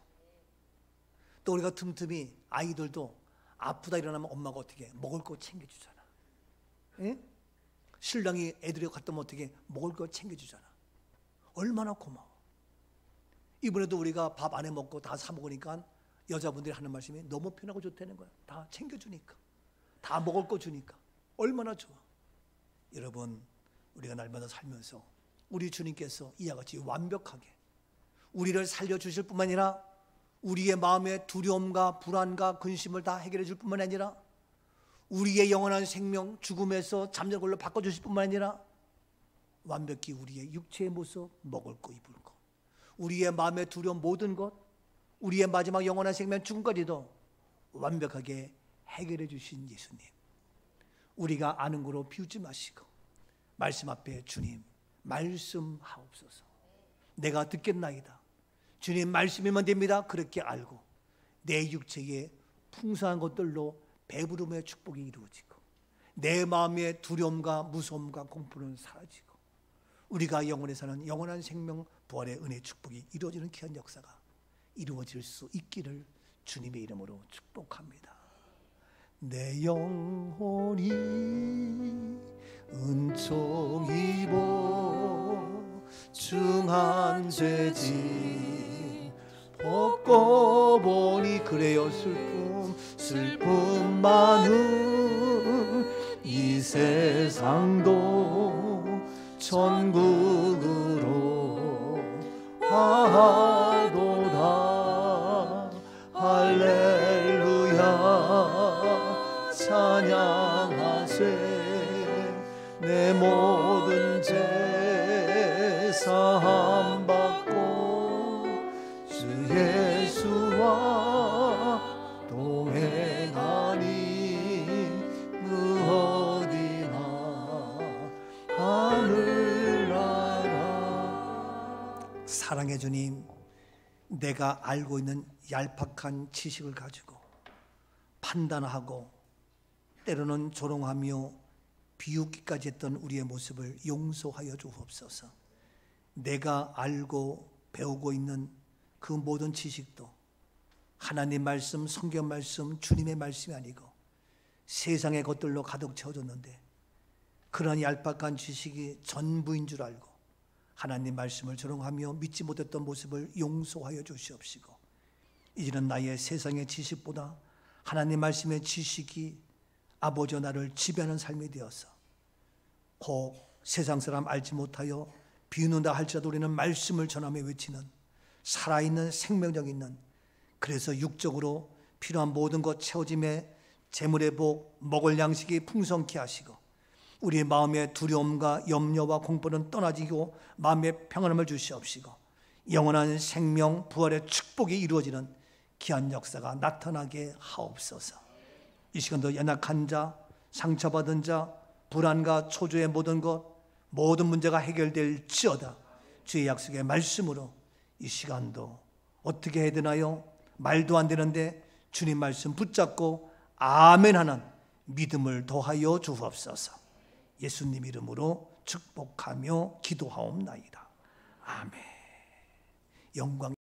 Speaker 1: 또 우리가 틈틈이 아이들도 아프다 일어나면 엄마가 어떻게 먹을 거 챙겨주잖아. 신랑이 애들이 갔다 오면 어떻게 먹을 거 챙겨주잖아. 얼마나 고마워. 이번에도 우리가 밥 안 해 먹고 다 사 먹으니까 여자분들이 하는 말씀이 너무 편하고 좋다는 거야. 다 챙겨주니까. 다 먹을 거 주니까. 얼마나 좋아. 여러분 우리가 날마다 살면서 우리 주님께서 이와 같이 완벽하게 우리를 살려주실 뿐만 아니라 우리의 마음의 두려움과 불안과 근심을 다 해결해 줄 뿐만 아니라 우리의 영원한 생명 죽음에서 잠자는 걸로 바꿔주실 뿐만 아니라 완벽히 우리의 육체의 모습 먹을 거 입을 거 우리의 마음의 두려움 모든 것 우리의 마지막 영원한 생명 죽음까지도 완벽하게 해결해 주신 예수님 우리가 아는 거로 비우지 마시고 말씀 앞에 주님 말씀하옵소서. 내가 듣겠나이다. 주님 말씀이면 됩니다. 그렇게 알고 내 육체의 풍성한 것들로 배부름의 축복이 이루어지고 내 마음의 두려움과 무서움과 공포는 사라지고 우리가 영원에 사는 영원한 생명 부활의 은혜 축복이 이루어지는 귀한 역사가 이루어질 수 있기를 주님의 이름으로 축복합니다. 내 영혼이 은총 입어 중한 죄짐 벗고 보니 그래요 슬픔 많은 이 세상도 천국으로 하도다. 할렐루야 찬양하세. 내 모든 죄 사함 받고 주 예수와 동행하니 그 어디나 하늘나라. 사랑해 주님, 내가 알고 있는 얄팍한 지식을 가지고 판단하고 때로는 조롱하며 비웃기까지 했던 우리의 모습을 용서하여 주옵소서. 내가 알고 배우고 있는 그 모든 지식도 하나님 말씀, 성경 말씀, 주님의 말씀이 아니고 세상의 것들로 가득 채워졌는데 그런 얄팍한 지식이 전부인 줄 알고 하나님 말씀을 조롱하며 믿지 못했던 모습을 용서하여 주시옵시고, 이제는 나의 세상의 지식보다 하나님 말씀의 지식이 아버지와 나를 지배하는 삶이 되어서 혹 세상 사람 알지 못하여 비웃는다 할지라도 우리는 말씀을 전하며 외치는 살아있는 생명력 있는, 그래서 육적으로 필요한 모든 것 채워짐에 재물의 복, 먹을 양식이 풍성케 하시고 우리의 마음의 두려움과 염려와 공포는 떠나지고 마음의 평안함을 주시옵시고 영원한 생명 부활의 축복이 이루어지는 귀한 역사가 나타나게 하옵소서. 이 시간도 연약한 자, 상처받은 자, 불안과 초조의 모든 것, 모든 문제가 해결될지어다 주의 약속의 말씀으로 이 시간도 어떻게 해야 되나요? 말도 안 되는데 주님 말씀 붙잡고 아멘 하는 믿음을 더하여 주옵소서. 예수님 이름으로 축복하며 기도하옵나이다. 아멘. 영광